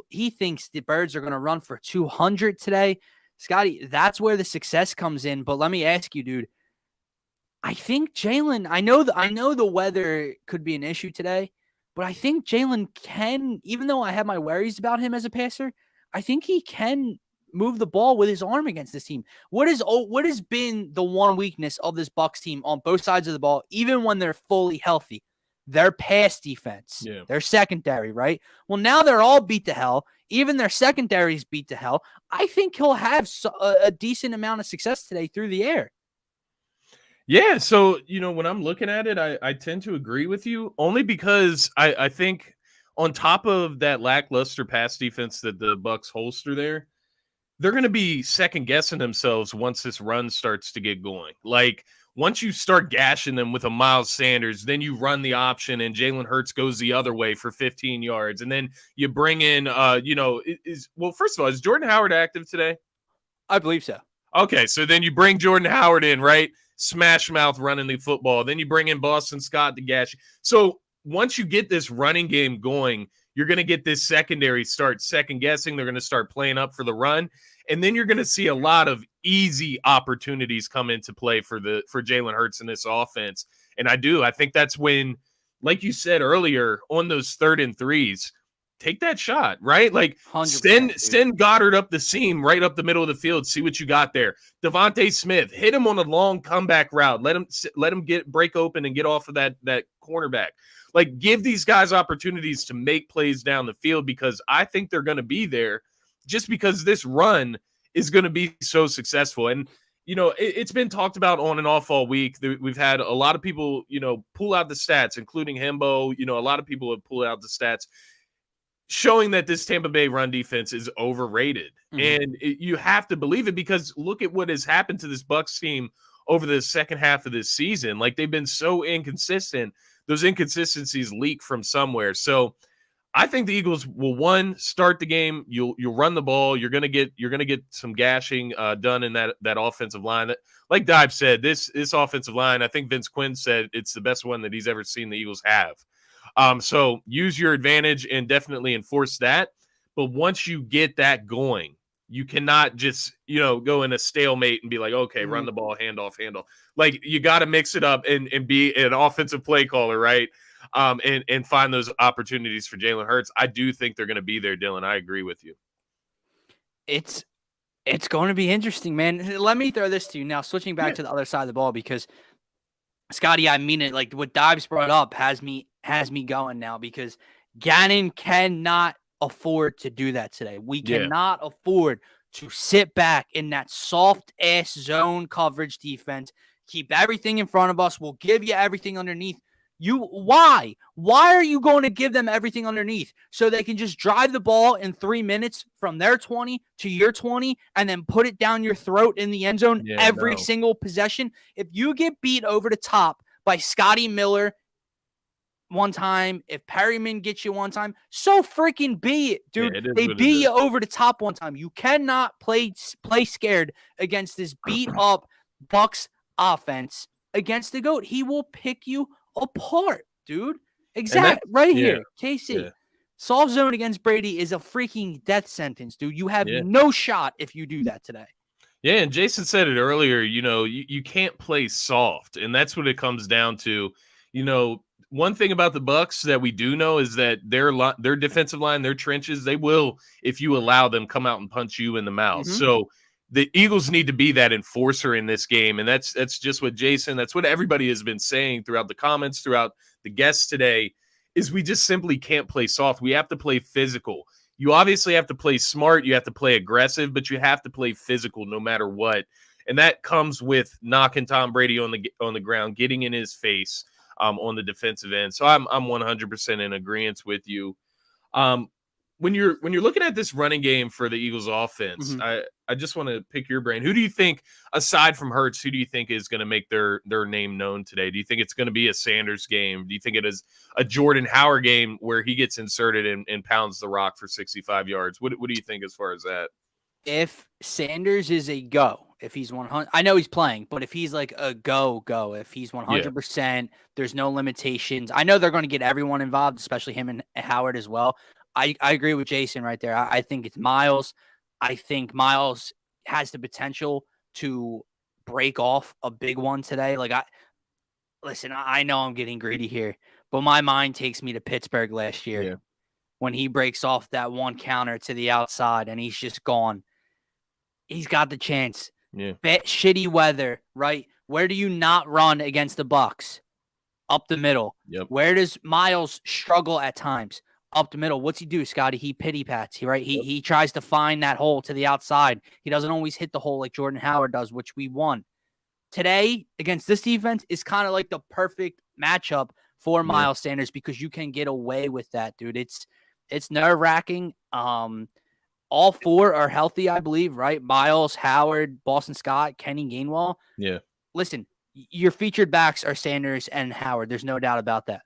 He thinks the Birds are going to run for 200 today. Scotty, that's where the success comes in. But let me ask you, dude, I think Jalen, I know the weather could be an issue today, but I think Jalen can, even though I have my worries about him as a passer, I think he can move the ball with his arm against this team. What has been the one weakness of this Bucs team on both sides of the ball, even when they're fully healthy? Their pass defense, their secondary, right? Well, now they're all beat to hell. Even their secondary's beat to hell. I think he'll have a decent amount of success today through the air. Yeah, so, when I'm looking at it, I tend to agree with you, only because I think on top of that lackluster pass defense that the Bucs holster there, they're going to be second-guessing themselves once this run starts to get going. Like, once you start gashing them with a Miles Sanders, then you run the option and Jalen Hurts goes the other way for 15 yards. And then you bring in, first of all, is Jordan Howard active today? I believe so. Okay, so then you bring Jordan Howard in, right? Smash mouth running the football. Then you bring in Boston Scott to gash. So once you get this running game going, you're going to get this secondary start second guessing. They're going to start playing up for the run. And then you're going to see a lot of easy opportunities come into play for Jalen Hurts in this offense. And I think that's when, like you said earlier, on those 3rd and 3s, take that shot, right? Like send Goddard up the seam, right up the middle of the field. See what you got there. Devontae Smith, hit him on a long comeback route. Let him break open and get off of that cornerback. Like, give these guys opportunities to make plays down the field, because I think they're going to be there just because this run is going to be so successful. And, it's been talked about on and off all week. We've had a lot of people, pull out the stats, including Hembo. A lot of people have pulled out the stats showing that this Tampa Bay run defense is overrated. Mm-hmm. And you have to believe it, because look at what has happened to this Bucs team over the second half of this season. Like, they've been so inconsistent. Those inconsistencies leak from somewhere. So I think the Eagles will, start the game. You'll run the ball. You're gonna get some gashing done in that offensive line. That, like Dive said, this offensive line, I think Vince Quinn said it's the best one that he's ever seen the Eagles have. So use your advantage and definitely enforce that. But once you get that going, you cannot just, go in a stalemate and be like, okay, run the ball, hand off. Like, you got to mix it up and be an offensive play caller, right? And find those opportunities for Jalen Hurts. I do think they're going to be there, Dylan. I agree with you. It's going to be interesting, man. Let me throw this to you now, switching back to the other side of the ball, because Scotty, I mean it. Like, what Dives brought up has me going now, because Gannon cannot afford to do that today. We cannot afford to sit back in that soft ass zone coverage defense. Keep everything in front of us. We'll give you everything underneath. Why are you going to give them everything underneath so they can just drive the ball in 3 minutes from their 20 to your 20 and then put it down your throat in the end zone every single possession? If you get beat over the top by Scotty Miller one time, if Perryman gets you one time, so freaking be it, dude. They beat you over the top one time. You cannot play scared against this beat up Bucs offense against the GOAT. He will pick you apart, dude. Exactly. Here, KC. Soft zone against Brady is a freaking death sentence, dude. You have no shot if you do that today. Yeah, and Jason said it earlier, you can't play soft, and that's what it comes down to. One thing about the Bucs that we do know is that their defensive line, their trenches, they will, if you allow them, come out and punch you in the mouth. Mm-hmm. So the Eagles need to be that enforcer in this game, and that's just what Jason, that's what everybody has been saying throughout the comments, throughout the guests today, is we just simply can't play soft. We have to play physical. You obviously have to play smart, you have to play aggressive, but you have to play physical no matter what. And that comes with knocking Tom Brady on the ground, getting in his face on the defensive end. So I'm 100% in agreement with you. When you're looking at this running game for the Eagles offense, mm-hmm. I just want to pick your brain. Who do you think, aside from Hurts, who do you think is going to make their name known today? Do you think it's going to be a Sanders game? Do you think it is a Jordan Howard game where he gets inserted and pounds the rock for 65 yards? What do you think as far as that? If Sanders is a go, if he's 100, I know he's playing, but if he's like a go, if he's 100%, there's no limitations. I know they're going to get everyone involved, especially him and Howard as well. I agree with Jason right there. I think it's Miles. I think Miles has the potential to break off a big one today. I know I'm getting greedy here, but my mind takes me to Pittsburgh last year when he breaks off that one counter to the outside and he's just gone. he's got the chance. Yeah. Shitty weather, right? Where do you not run against the Bucs? Up the middle. Yep. Where does Miles struggle at times? Up the middle. What's he do, Scotty? He pity pats, right? He tries to find that hole to the outside. He doesn't always hit the hole like Jordan Howard does, which we won. Today, against this defense, is kind of like the perfect matchup for Miles Sanders because you can get away with that, dude. It's nerve-wracking. All four are healthy, I believe, right? Miles, Howard, Boston Scott, Kenny Gainwell. Yeah. Listen, your featured backs are Sanders and Howard. There's no doubt about that.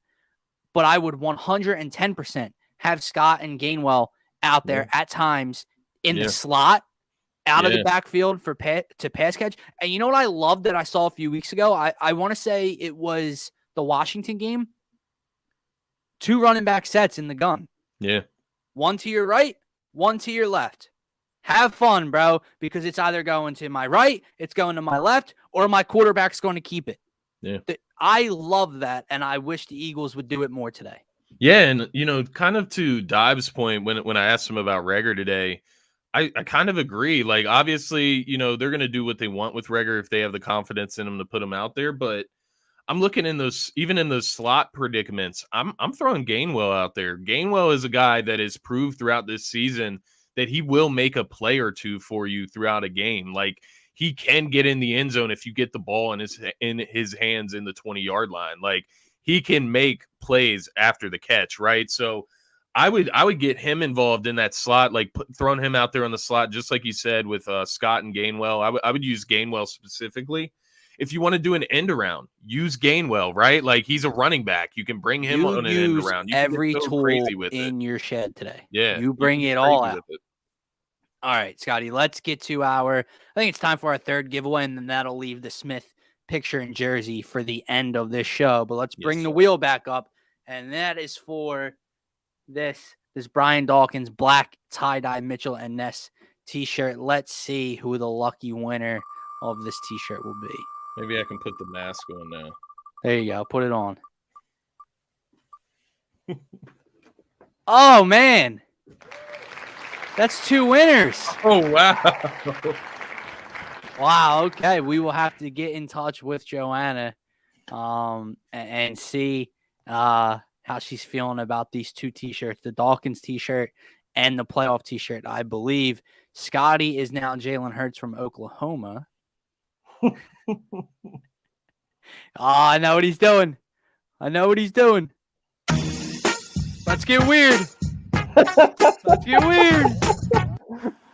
But I would 110% have Scott and Gainwell out there at times in the slot, out of the backfield to pass catch. And you know what I love that I saw a few weeks ago? I want to say it was the Washington game. 2 running back sets in the gun. Yeah. One to your right, one to your left. Have fun, bro, because it's either going to my right, it's going to my left, or my quarterback's going to keep it. Yeah. I love that, and I wish the Eagles would do it more today. Yeah, and, kind of to Dive's point, when I asked him about Reagor today, I kind of agree. Like, obviously, they're going to do what they want with Reagor if they have the confidence in him to put him out there, but I'm looking in those slot predicaments. I'm throwing Gainwell out there. Gainwell is a guy that has proved throughout this season that he will make a play or two for you throughout a game. Like, he can get in the end zone if you get the ball in his hands in the 20-yard line. Like, he can make plays after the catch, right? So I would get him involved in that slot, like throwing him out there on the slot, just like you said with Scott and Gainwell. I would use Gainwell specifically. If you want to do an end around, use Gainwell, right? Like, he's a running back. You can bring him on an end around. You every can go tool crazy with in your shed today. Yeah. You bring it all out. All right, Scotty, let's get to I think it's time for our third giveaway, and then that'll leave the Smith picture and jersey for the end of this show. But let's bring the wheel back up, and that is for this Brian Dawkins black tie-dye Mitchell and Ness t-shirt. Let's see who the lucky winner of this t-shirt will be. Maybe I can put the mask on now. There you go. Put it on. Oh, man. That's 2 winners. Oh, wow. Wow. Okay. We will have to get in touch with Joanna and see how she's feeling about these 2 t-shirts, the Dawkins t-shirt and the playoff t-shirt. I believe Scotty is now Jalen Hurts from Oklahoma. I know what he's doing. Let's get weird. Let's get weird.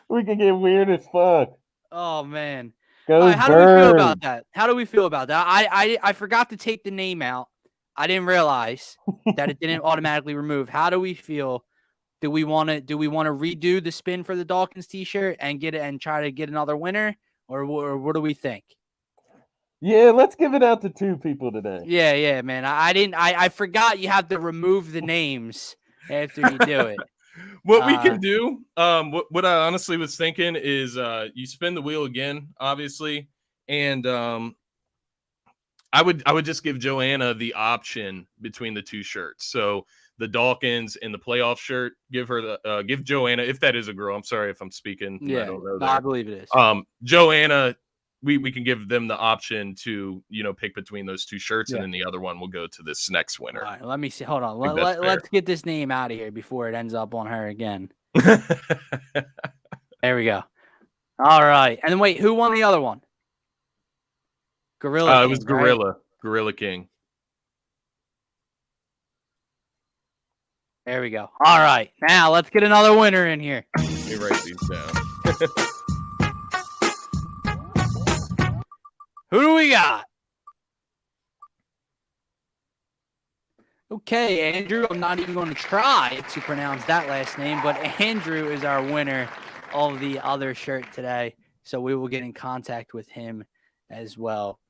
We can get weird as fuck. Oh, man. Go how do we feel about that? I forgot to take the name out. I didn't realize that it didn't automatically remove. How do we feel? Do we want to redo the spin for the Dawkins t-shirt and get it and try to get another winner, or what do we think? Yeah, let's give it out to 2 people today. Yeah, man. I forgot you have to remove the names after you do it. What we can do, what I honestly was thinking is you spin the wheel again, obviously, and I would just give Joanna the option between the 2 shirts. So the Dawkins and the playoff shirt, give Joanna, if that is a girl. I'm sorry if I'm speaking. Yeah, I don't know I believe it is. Joanna, we can give them the option to pick between those 2 shirts, and then the other one will go to this next winner. All right, let me see. Hold on. Let's get this name out of here before it ends up on her again. There we go. All right. And then wait, who won the other one? Gorilla King, it was Gorilla. Right? Gorilla King. There we go. All right. Now let's get another winner in here. Let me write these down. Who do we got? Okay, Andrew. I'm not even going to try to pronounce that last name, but Andrew is our winner of the other shirt today. So we will get in contact with him as well.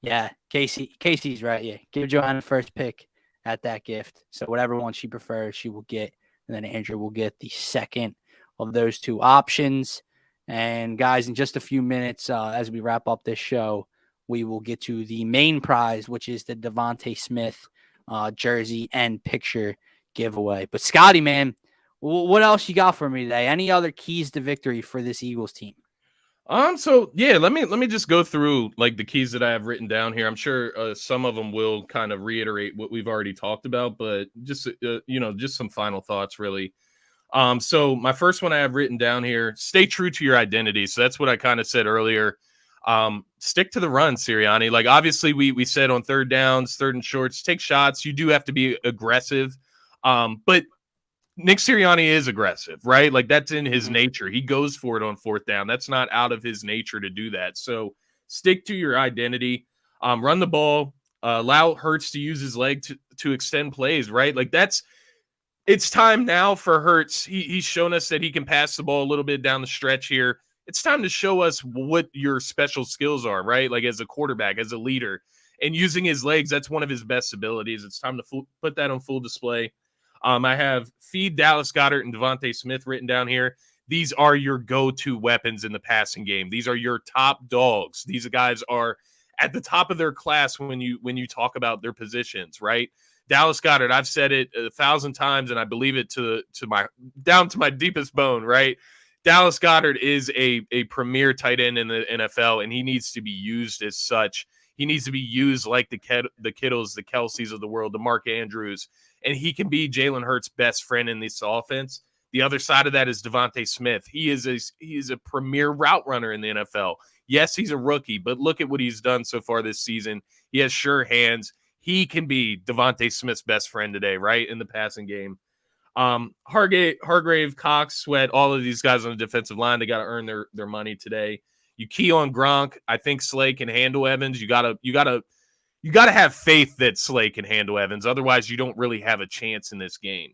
Yeah, Casey's right. Yeah, give Joanna first pick at that gift. So whatever one she prefers, she will get. And then Andrew will get the second of those 2 options. And guys, in just a few minutes, as we wrap up this show, we will get to the main prize, which is the Devontae Smith jersey and picture giveaway. But Scotty, man, what else you got for me today? Any other keys to victory for this Eagles team? So yeah, let me just go through like the keys that I have written down here. I'm sure some of them will kind of reiterate what we've already talked about, but just just some final thoughts really. So my first one I have written down here: stay true to your identity. So that's what I kind of said earlier. Stick to the run, Sirianni. Like obviously we said on third downs, third and shorts, take shots. You do have to be aggressive, but Nick Sirianni is aggressive, right? Like that's in his nature. He goes for it on fourth down. That's not out of his nature to do that. So stick to your identity. Run the ball. Allow Hurts to use his leg to extend plays, right? Like it's time now for Hurts. He's shown us that he can pass the ball a little bit down the stretch here. It's time to show us what your special skills are, right? Like as a quarterback, as a leader, and using his legs, that's one of his best abilities. It's time to put that on full display. I have feed Dallas Goedert and Devontae Smith written down here. These are your go-to weapons in the passing game. These are your top dogs. These guys are at the top of their class when you talk about their positions, right? Dallas Goedert, I've said it 1,000 times, and I believe it to my down to my deepest bone, right? Dallas Goedert is a premier tight end in the NFL, and he needs to be used as such. He needs to be used like the Kittles, the Kelseys of the world, the Mark Andrews, and he can be Jalen Hurts' best friend in this offense. The other side of that is Devontae Smith. He is a premier route runner in the NFL. Yes, he's a rookie, but look at what he's done so far this season. He has sure hands. He can be Devontae Smith's best friend today, right, in the passing game. Hargrave, Cox, Sweat, all of these guys on the defensive line, they got to earn their money today. You key on Gronk. I think Slay can handle Evans. You gotta have faith that Slay can handle Evans. Otherwise, you don't really have a chance in this game.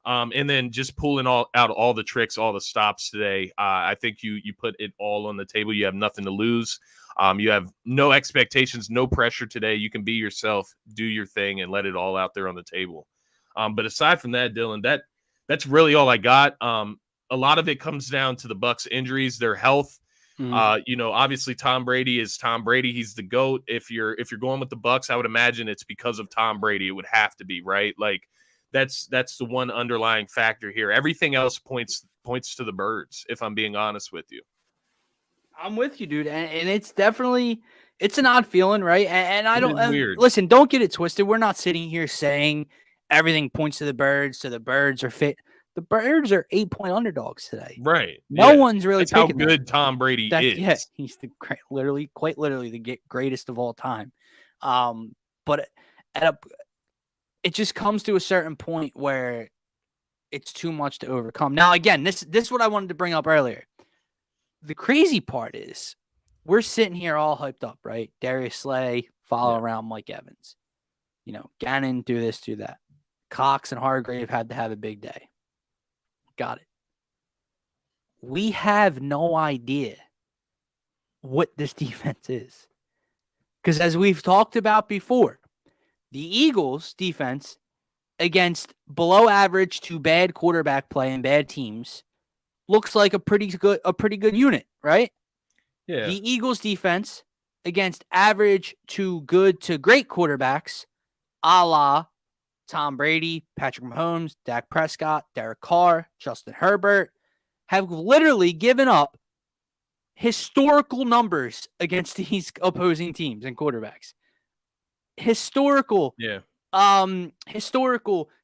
And then just pulling out all the tricks, all the stops today. I think you put it all on the table. You have nothing to lose. You have no expectations, no pressure today. You can be yourself, do your thing, and let it all out there on the table. But aside from that, Dylan, that's really all I got. A lot of it comes down to the Bucs injuries, their health. Obviously Tom Brady is Tom Brady. He's the GOAT. If you're going with the Bucs, I would imagine it's because of Tom Brady. It would have to be, right? Like that's the one underlying factor here. Everything else points to the Birds, if I'm being honest with you. I'm with you, dude. And it's definitely, it's an odd feeling, right? And I don't listen, don't get it twisted. We're not sitting here saying everything points to the Birds, so the Birds are fit. The Birds are 8-point underdogs today. Right. No one's really That's how picking good Tom Brady is. Yeah, he's quite literally the greatest of all time. But it just comes to a certain point where it's too much to overcome. Now, again, this is what I wanted to bring up earlier. The crazy part is we're sitting here all hyped up, right? Darius Slay, follow around Mike Evans. Gannon, do this, do that. Cox and Hargrave had to have a big day. Got it. We have no idea what this defense is. Because as we've talked about before, the Eagles' defense against below average to bad quarterback play and bad teams looks like a pretty good unit, right? Yeah. The Eagles' defense against average to good to great quarterbacks, a la Tom Brady, Patrick Mahomes, Dak Prescott, Derek Carr, Justin Herbert, have literally given up historical numbers against these opposing teams and quarterbacks. Historical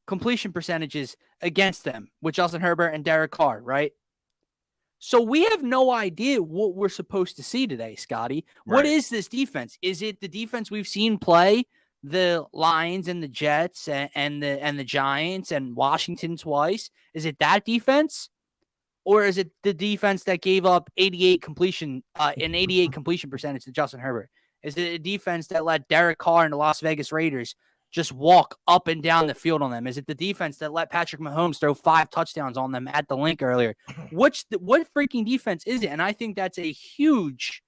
completion percentages against them with Justin Herbert and Derek Carr, right? So we have no idea what we're supposed to see today, Scotty. Right. What is this defense? Is it the defense we've seen play the Lions and the Jets and the Giants and Washington twice? Is it that defense? Or is it the defense that gave up 88 completion percentage to Justin Herbert? Is it a defense that let Derek Carr and the Las Vegas Raiders just walk up and down the field on them? Is it the defense that let Patrick Mahomes throw 5 touchdowns on them at the link earlier? What freaking defense is it? And I think that's a huge,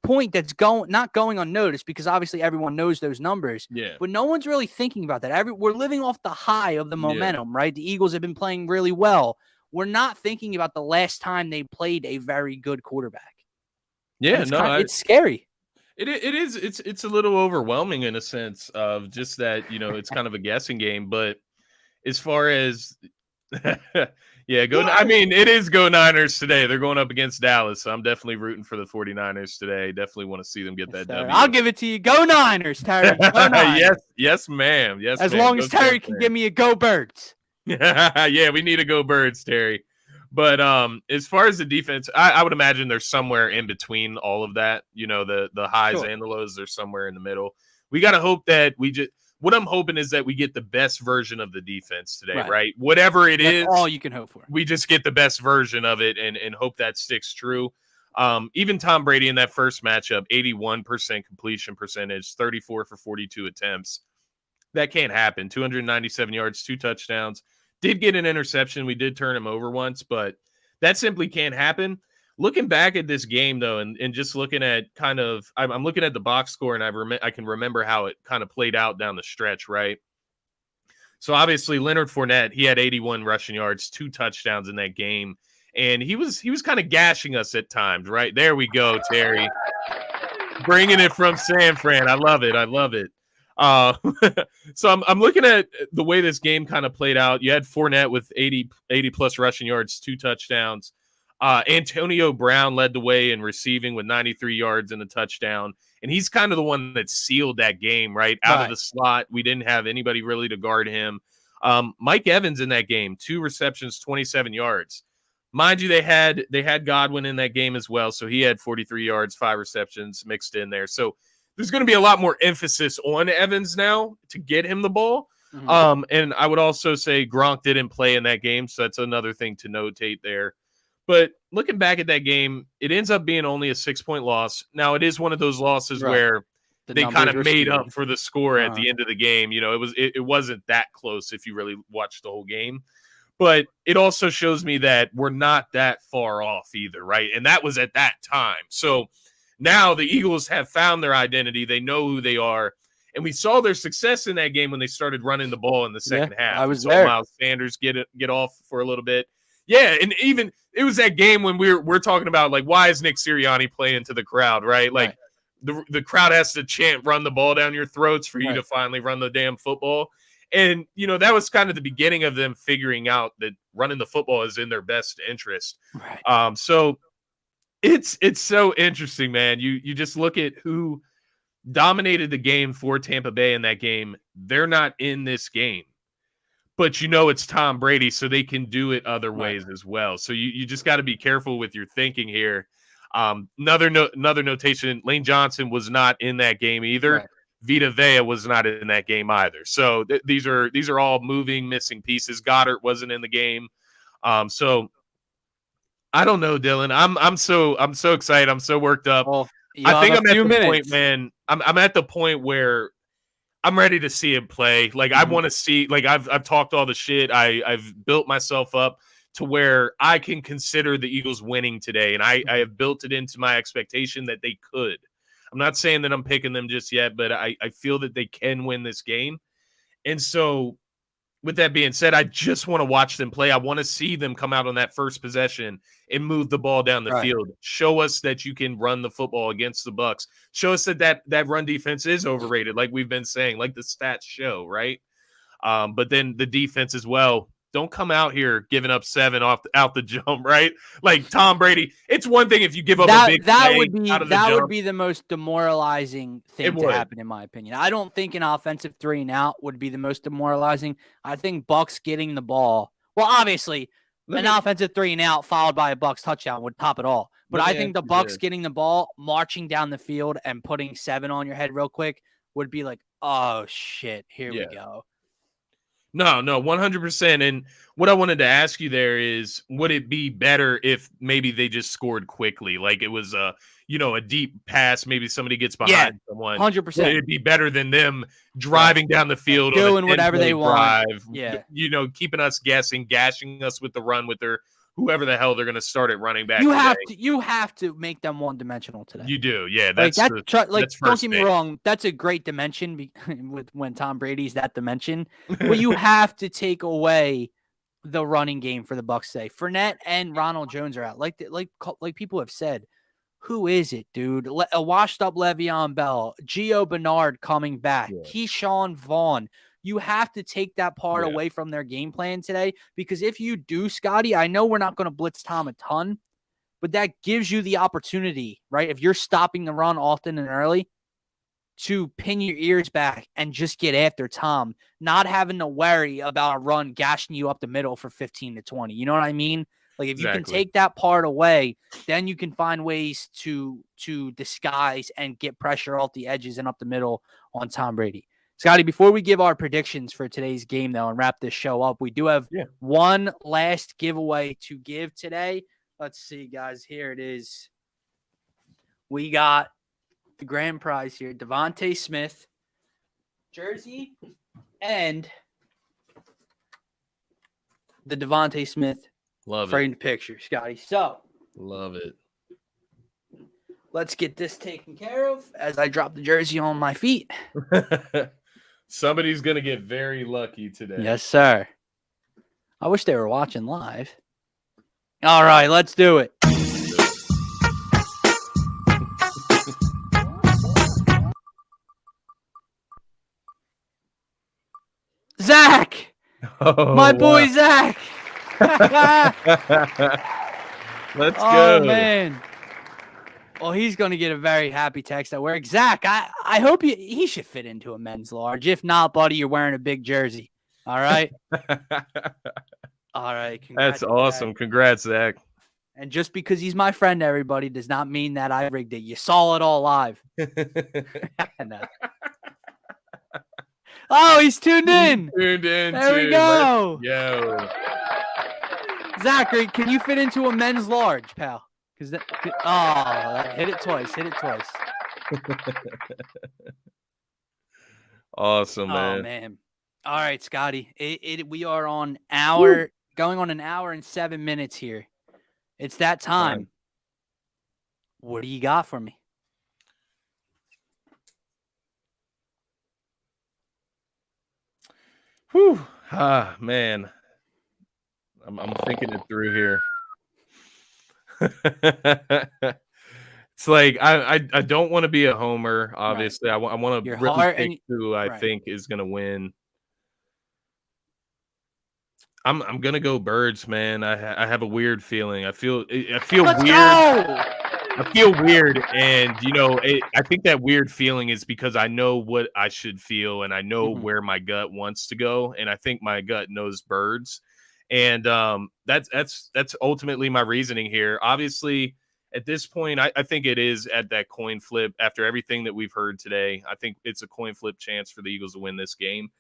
point that's not going unnoticed, because obviously everyone knows those numbers. Yeah. But no one's really thinking about that. We're living off the high of the momentum, right? The Eagles have been playing really well. We're not thinking about the last time they played a very good quarterback. Yeah, it's scary. It is. It's a little overwhelming in a sense of just that, it's kind of a guessing game. But as far as, Yeah, I mean, it is Go Niners today. They're going up against Dallas, so I'm definitely rooting for the 49ers today. Definitely want to see them get that W. I'll give it to you. Go Niners, Terry. Go Niners. yes, ma'am. Yes, as ma'am. long as Terry can give me a Go Birds. Yeah, we need a Go Birds, Terry. But as far as the defense, I would imagine they're somewhere in between all of that. You know, the highs and the lows, they're somewhere in the middle. We got to hope that what I'm hoping is that we get the best version of the defense today, right? Whatever it is, all you can hope for. We just get the best version of it and hope that sticks true. Even Tom Brady in that first matchup, 81% completion percentage, 34 for 42 attempts. That can't happen. 297 yards, 2 touchdowns. Did get an interception. We did turn him over once, but that simply can't happen. Looking back at this game, though, and just looking at I'm looking at the box score, and I can remember how it kind of played out down the stretch, right? So obviously Leonard Fournette, he had 81 rushing yards, 2 touchdowns in that game, and he was kind of gashing us at times, right? There we go, Terry, bringing it from San Fran. I love it. So I'm looking at the way this game kind of played out. You had Fournette with 80 plus rushing yards, 2 touchdowns. Antonio Brown led the way in receiving with 93 yards and a touchdown. And he's kind of the one that sealed that game, right? Out of the slot. We didn't have anybody really to guard him. Mike Evans in that game, 2 receptions, 27 yards. Mind you, they had Godwin in that game as well. So he had 43 yards, 5 receptions mixed in there. So there's going to be a lot more emphasis on Evans now to get him the ball. Mm-hmm. And I would also say Gronk didn't play in that game. So that's another thing to notate there. But looking back at that game, it ends up being only a 6-point loss. Now, it is one of those losses where they kind of made up for the score at the end of the game. You know, it wasn't that close if you really watched the whole game. But it also shows me that we're not that far off either, right? And that was at that time. So now the Eagles have found their identity. They know who they are. And we saw their success in that game when they started running the ball in the second half. I was there. Miles Sanders get off for a little bit. Yeah, and even it was that game when we're talking about, like, why is Nick Sirianni playing to the crowd, right? Like, the crowd has to chant, run the ball down your throats for you to finally run the damn football. And, you know, that was kind of the beginning of them figuring out that running the football is in their best interest. Right. So it's so interesting, man. You just look at who dominated the game for Tampa Bay in that game. They're not in this game. But you know it's Tom Brady, so they can do it other ways as well. So you just got to be careful with your thinking here. Another notation, Lane Johnson was not in that game either. Right. Vita Vea was not in that game either. So these are all moving, missing pieces. Goddard wasn't in the game. So I don't know, Dylan. I'm so excited. I'm so worked up. Well, I think I'm at the point, man. I'm at the point where I'm ready to see him play. Like, I want to see, like, I've talked all the shit. I've built myself up to where I can consider the Eagles winning today. And I have built it into my expectation that they could. I'm not saying that I'm picking them just yet, but I feel that they can win this game. And so with that being said, I just want to watch them play. I want to see them come out on that first possession and move the ball down the field. Show us that you can run the football against the Bucs. Show us that run defense is overrated, like we've been saying, like the stats show, right? But then the defense as well. Don't come out here giving up 7 out the jump, right? Like Tom Brady. It's one thing if you give up a big play would be the most demoralizing thing to happen, in my opinion. I don't think an offensive 3 and out would be the most demoralizing. I think Bucs getting the ball. Well, obviously, an offensive 3 and out followed by a Bucs touchdown would top it all. But I think the Bucs getting the ball, marching down the field, and putting 7 on your head real quick would be like, oh shit, here we go. No, 100%. And what I wanted to ask you there is, would it be better if maybe they just scored quickly? Like it was a deep pass, maybe somebody gets behind someone. 100%. It'd be better than them driving down the field, doing whatever they want. Keeping us guessing, gashing us with the run with their whoever the hell they're going to start at running back. You have to make them one-dimensional today. You do, yeah. That's don't get me wrong. That's a great dimension with when Tom Brady's that dimension. But you have to take away the running game for the Bucs today. Fournette and Ronald Jones are out. Like people have said, who is it, dude? A washed-up Le'Veon Bell, Gio Bernard coming back, Keyshawn Vaughn. You have to take that part away from their game plan today, because if you do, Scotty, I know we're not going to blitz Tom a ton, but that gives you the opportunity, right? If you're stopping the run often and early, to pin your ears back and just get after Tom, not having to worry about a run gashing you up the middle for 15 to 20. You know what I mean? Like, if you can take that part away, then you can find ways to disguise and get pressure off the edges and up the middle on Tom Brady. Scotty, before we give our predictions for today's game, though, and wrap this show up, we do have one last giveaway to give today. Let's see, guys. Here it is. We got the grand prize here, Devontae Smith jersey and the Devontae Smith framed picture, Scotty. So love it. Let's get this taken care of as I drop the jersey on my feet. Somebody's gonna get very lucky today. Yes, sir. I wish they were watching live. All right, let's do it. Zach! My boy, Zach! Let's go. Oh, man. Well, he's going to get a very happy text at work. Zach, I hope he should fit into a men's large. If not, buddy, you're wearing a big jersey. All right? All right. That's awesome. Zach. Congrats, Zach. And just because he's my friend, everybody, does not mean that I rigged it. You saw it all live. No. Oh, he's tuned in. Tuned in. There we go. Yo. Zachary, can you fit into a men's large, pal? Hit it twice. Hit it twice. Awesome, man. Oh, man. All right, Scotty. We are on going on an hour and 7 minutes here. It's that time. What do you got for me? Whew. Man. I'm thinking it through here. It's like I don't want to be a homer, obviously. Right. I want to really pick who I think is going to win. I'm going to go Birds, man. I have a weird feeling. I feel Let's weird. Go! I feel weird, and I think that weird feeling is because I know what I should feel, and I know where my gut wants to go, and I think my gut knows Birds, and that's ultimately my reasoning here. Obviously, at this point, I think it is at that coin flip. After everything that we've heard today, I think it's a coin flip chance for the Eagles to win this game,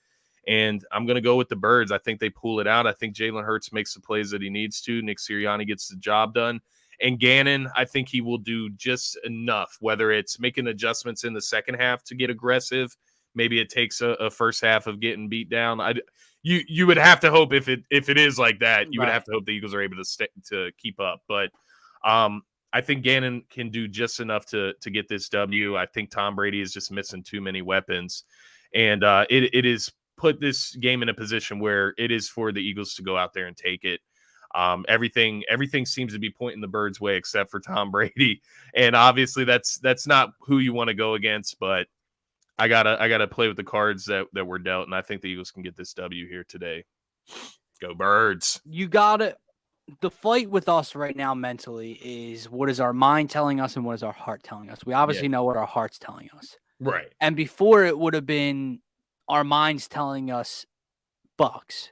and I'm going to go with the Birds. I think they pull it out. I think Jalen Hurts makes the plays that he needs to. Nick Sirianni gets the job done. And Gannon, I think he will do just enough, whether it's making adjustments in the second half to get aggressive. Maybe it takes a first half of getting beat down. You would have to hope if it is like that, you would have to hope the Eagles are able to keep up. But I think Gannon can do just enough to get this W. I think Tom Brady is just missing too many weapons. And it is put this game in a position where it is for the Eagles to go out there and take it. Everything seems to be pointing the Birds' way except for Tom Brady, and obviously that's not who you want to go against. But I gotta play with the cards that were dealt, and I think the Eagles can get this W here today. Go Birds! You got it. The fight with us right now mentally is what is our mind telling us and what is our heart telling us. We obviously know what our heart's telling us, right? And before it would have been our minds telling us Bucs,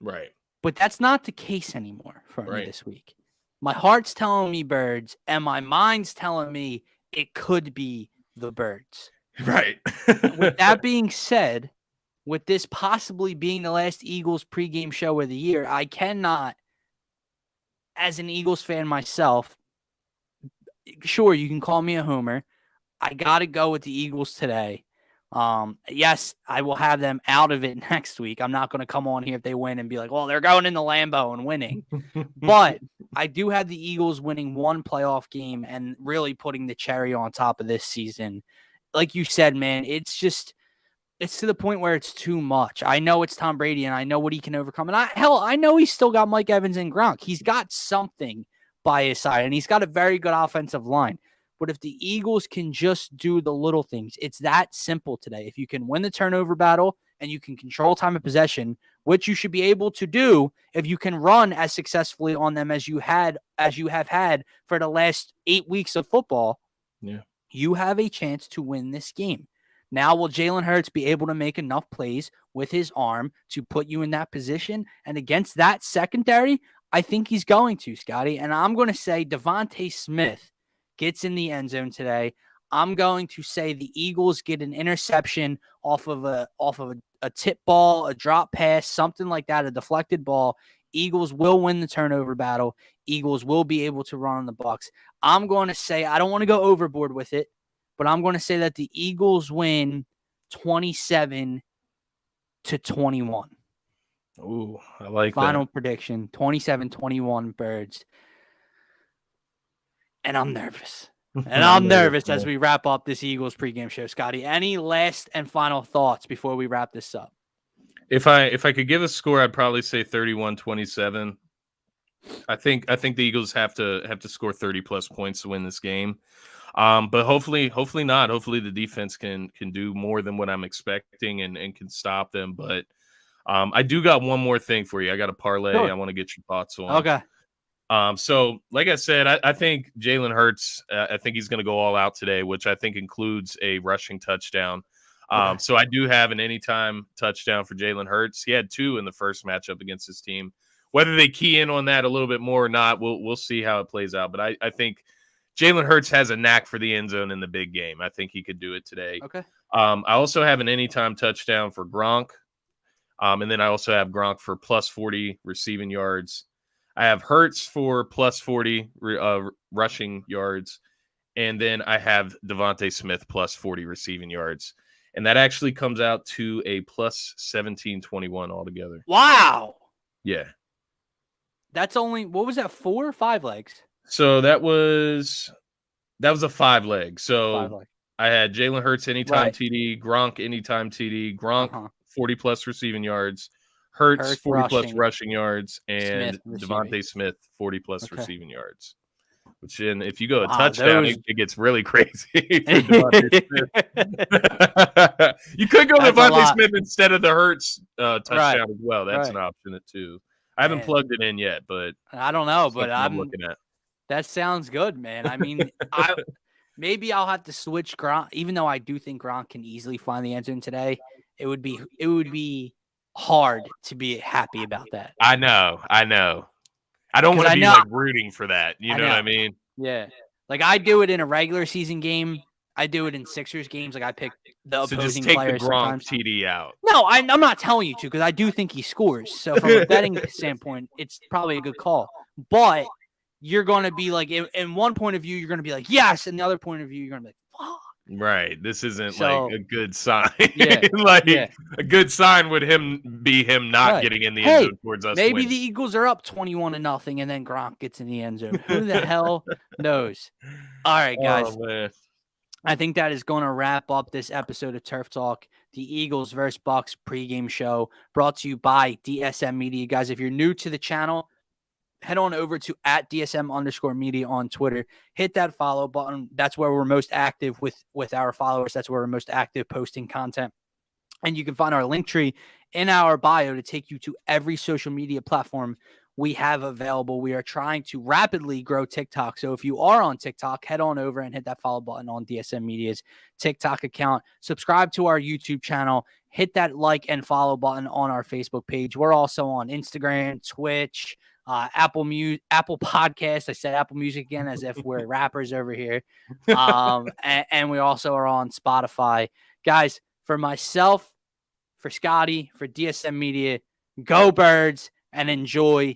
right? But that's not the case anymore for me this week. My heart's telling me Birds, and my mind's telling me it could be the Birds. Right. With that being said, with this possibly being the last Eagles pregame show of the year, I cannot, as an Eagles fan myself, sure, you can call me a homer. I got to go with the Eagles today. Yes, I will have them out of it next week. I'm not going to come on here if they win and be like, well, they're going in the Lambeau and winning. But I do have the Eagles winning one playoff game and really putting the cherry on top of this season. Like you said, man, it's to the point where it's too much. I know it's Tom Brady and I know what he can overcome. And I know he's still got Mike Evans and Gronk. He's got something by his side and he's got a very good offensive line. But if the Eagles can just do the little things, it's that simple today. If you can win the turnover battle and you can control time of possession, which you should be able to do if you can run as successfully on them as you have had for the last 8 weeks of football, you have a chance to win this game. Now, will Jalen Hurts be able to make enough plays with his arm to put you in that position? And against that secondary, I think he's going to, Scotty. And I'm going to say Devontae Smith gets in the end zone today. I'm going to say the Eagles get an interception off of a tip ball, a drop pass, something like that, a deflected ball. Eagles will win the turnover battle. Eagles will be able to run on the Bucs. I'm going to say, I don't want to go overboard with it, but I'm going to say that the Eagles win 27-21. Ooh, I like Final that. prediction, 27-21 Birds. And I'm nervous. And I'm nervous as we wrap up this Eagles pregame show. Scotty, any last and final thoughts before we wrap this up? If I could give a score, I'd probably say 31-27. I think the Eagles have to score 30 plus points to win this game. But hopefully not. Hopefully the defense can do more than what I'm expecting and can stop them. But I do got one more thing for you. I got a parlay. Sure. I want to get your thoughts on. Okay. So like I said, I think Jalen Hurts, I think he's going to go all out today, which I think includes a rushing touchdown. Okay. So I do have an anytime touchdown for Jalen Hurts. He had 2 in the first matchup against his team. Whether they key in on that a little bit more or not, we'll see how it plays out. But I think Jalen Hurts has a knack for the end zone in the big game. I think he could do it today. Okay. I also have an anytime touchdown for Gronk. And then I also have Gronk for plus 40 receiving yards. I have Hurts for plus 40 rushing yards. And then I have Devontae Smith plus 40 receiving yards. And that actually comes out to a plus 17-21 altogether. Wow. Yeah. That's only, what was that, 4 or 5 legs? So that was a 5 leg. So 5 legs. I had Jalen Hurts anytime Right. TD, Gronk anytime TD, Gronk Uh-huh. 40 plus receiving yards, Hurts 40 plus rushing. rushing yards, and Smith Devontae receiving. Smith 40 plus Okay. receiving yards. Which then, if you go a Wow, touchdown, those- it gets really crazy. For Devontae Smith. You could go That's a Devontae lot. Smith instead of the Hurts touchdown Right. as well. That's an Right. option too. I haven't Man. plugged it in yet, but I don't know, but something I'm looking at. that sounds good, man. I mean, maybe I'll have to switch Gronk, even though I do think Gronk can easily find the end zone today. It would be hard to be happy about that. I know. I don't want to I be know- like rooting for that. You I know what know. I mean? Yeah. Like I do it in a regular season game. I do it in Sixers games. Like I pick the So opposing just take the players Gronk sometimes. TD out. No, I'm not telling you to because I do think he scores. So from a betting standpoint, it's probably a good call. But you're going to be like, in one point of view, you're going to be like, yes. And the other point of view, you're going to be like, fuck. Right. This isn't So- like a good sign. Yeah, like yeah. a good sign would be him not Right. getting in the Hey, end zone towards us. Maybe winning. the Eagles are up 21-0, and then Gronk gets in the end zone. Who the hell knows? All right, guys. Oh, man. I think that is going to wrap up this episode of Turf Talk, the Eagles versus Bucs pregame show, brought to you by DSM Media. Guys, if you're new to the channel, head on over to @DSM_media on Twitter. Hit that follow button. That's where we're most active with our followers. That's where we're most active posting content. And you can find our link tree in our bio to take you to every social media platform we have available. We are trying to rapidly grow TikTok. So if you are on TikTok, head on over and hit that follow button on DSM Media's TikTok account. Subscribe to our YouTube channel. Hit that like and follow button on our Facebook page. We're also on Instagram, Twitch, Apple Podcast. I said Apple Music again as if we're rappers over here. And we also are on Spotify. Guys, for myself, for Scotty, for DSM Media, go Birds, and enjoy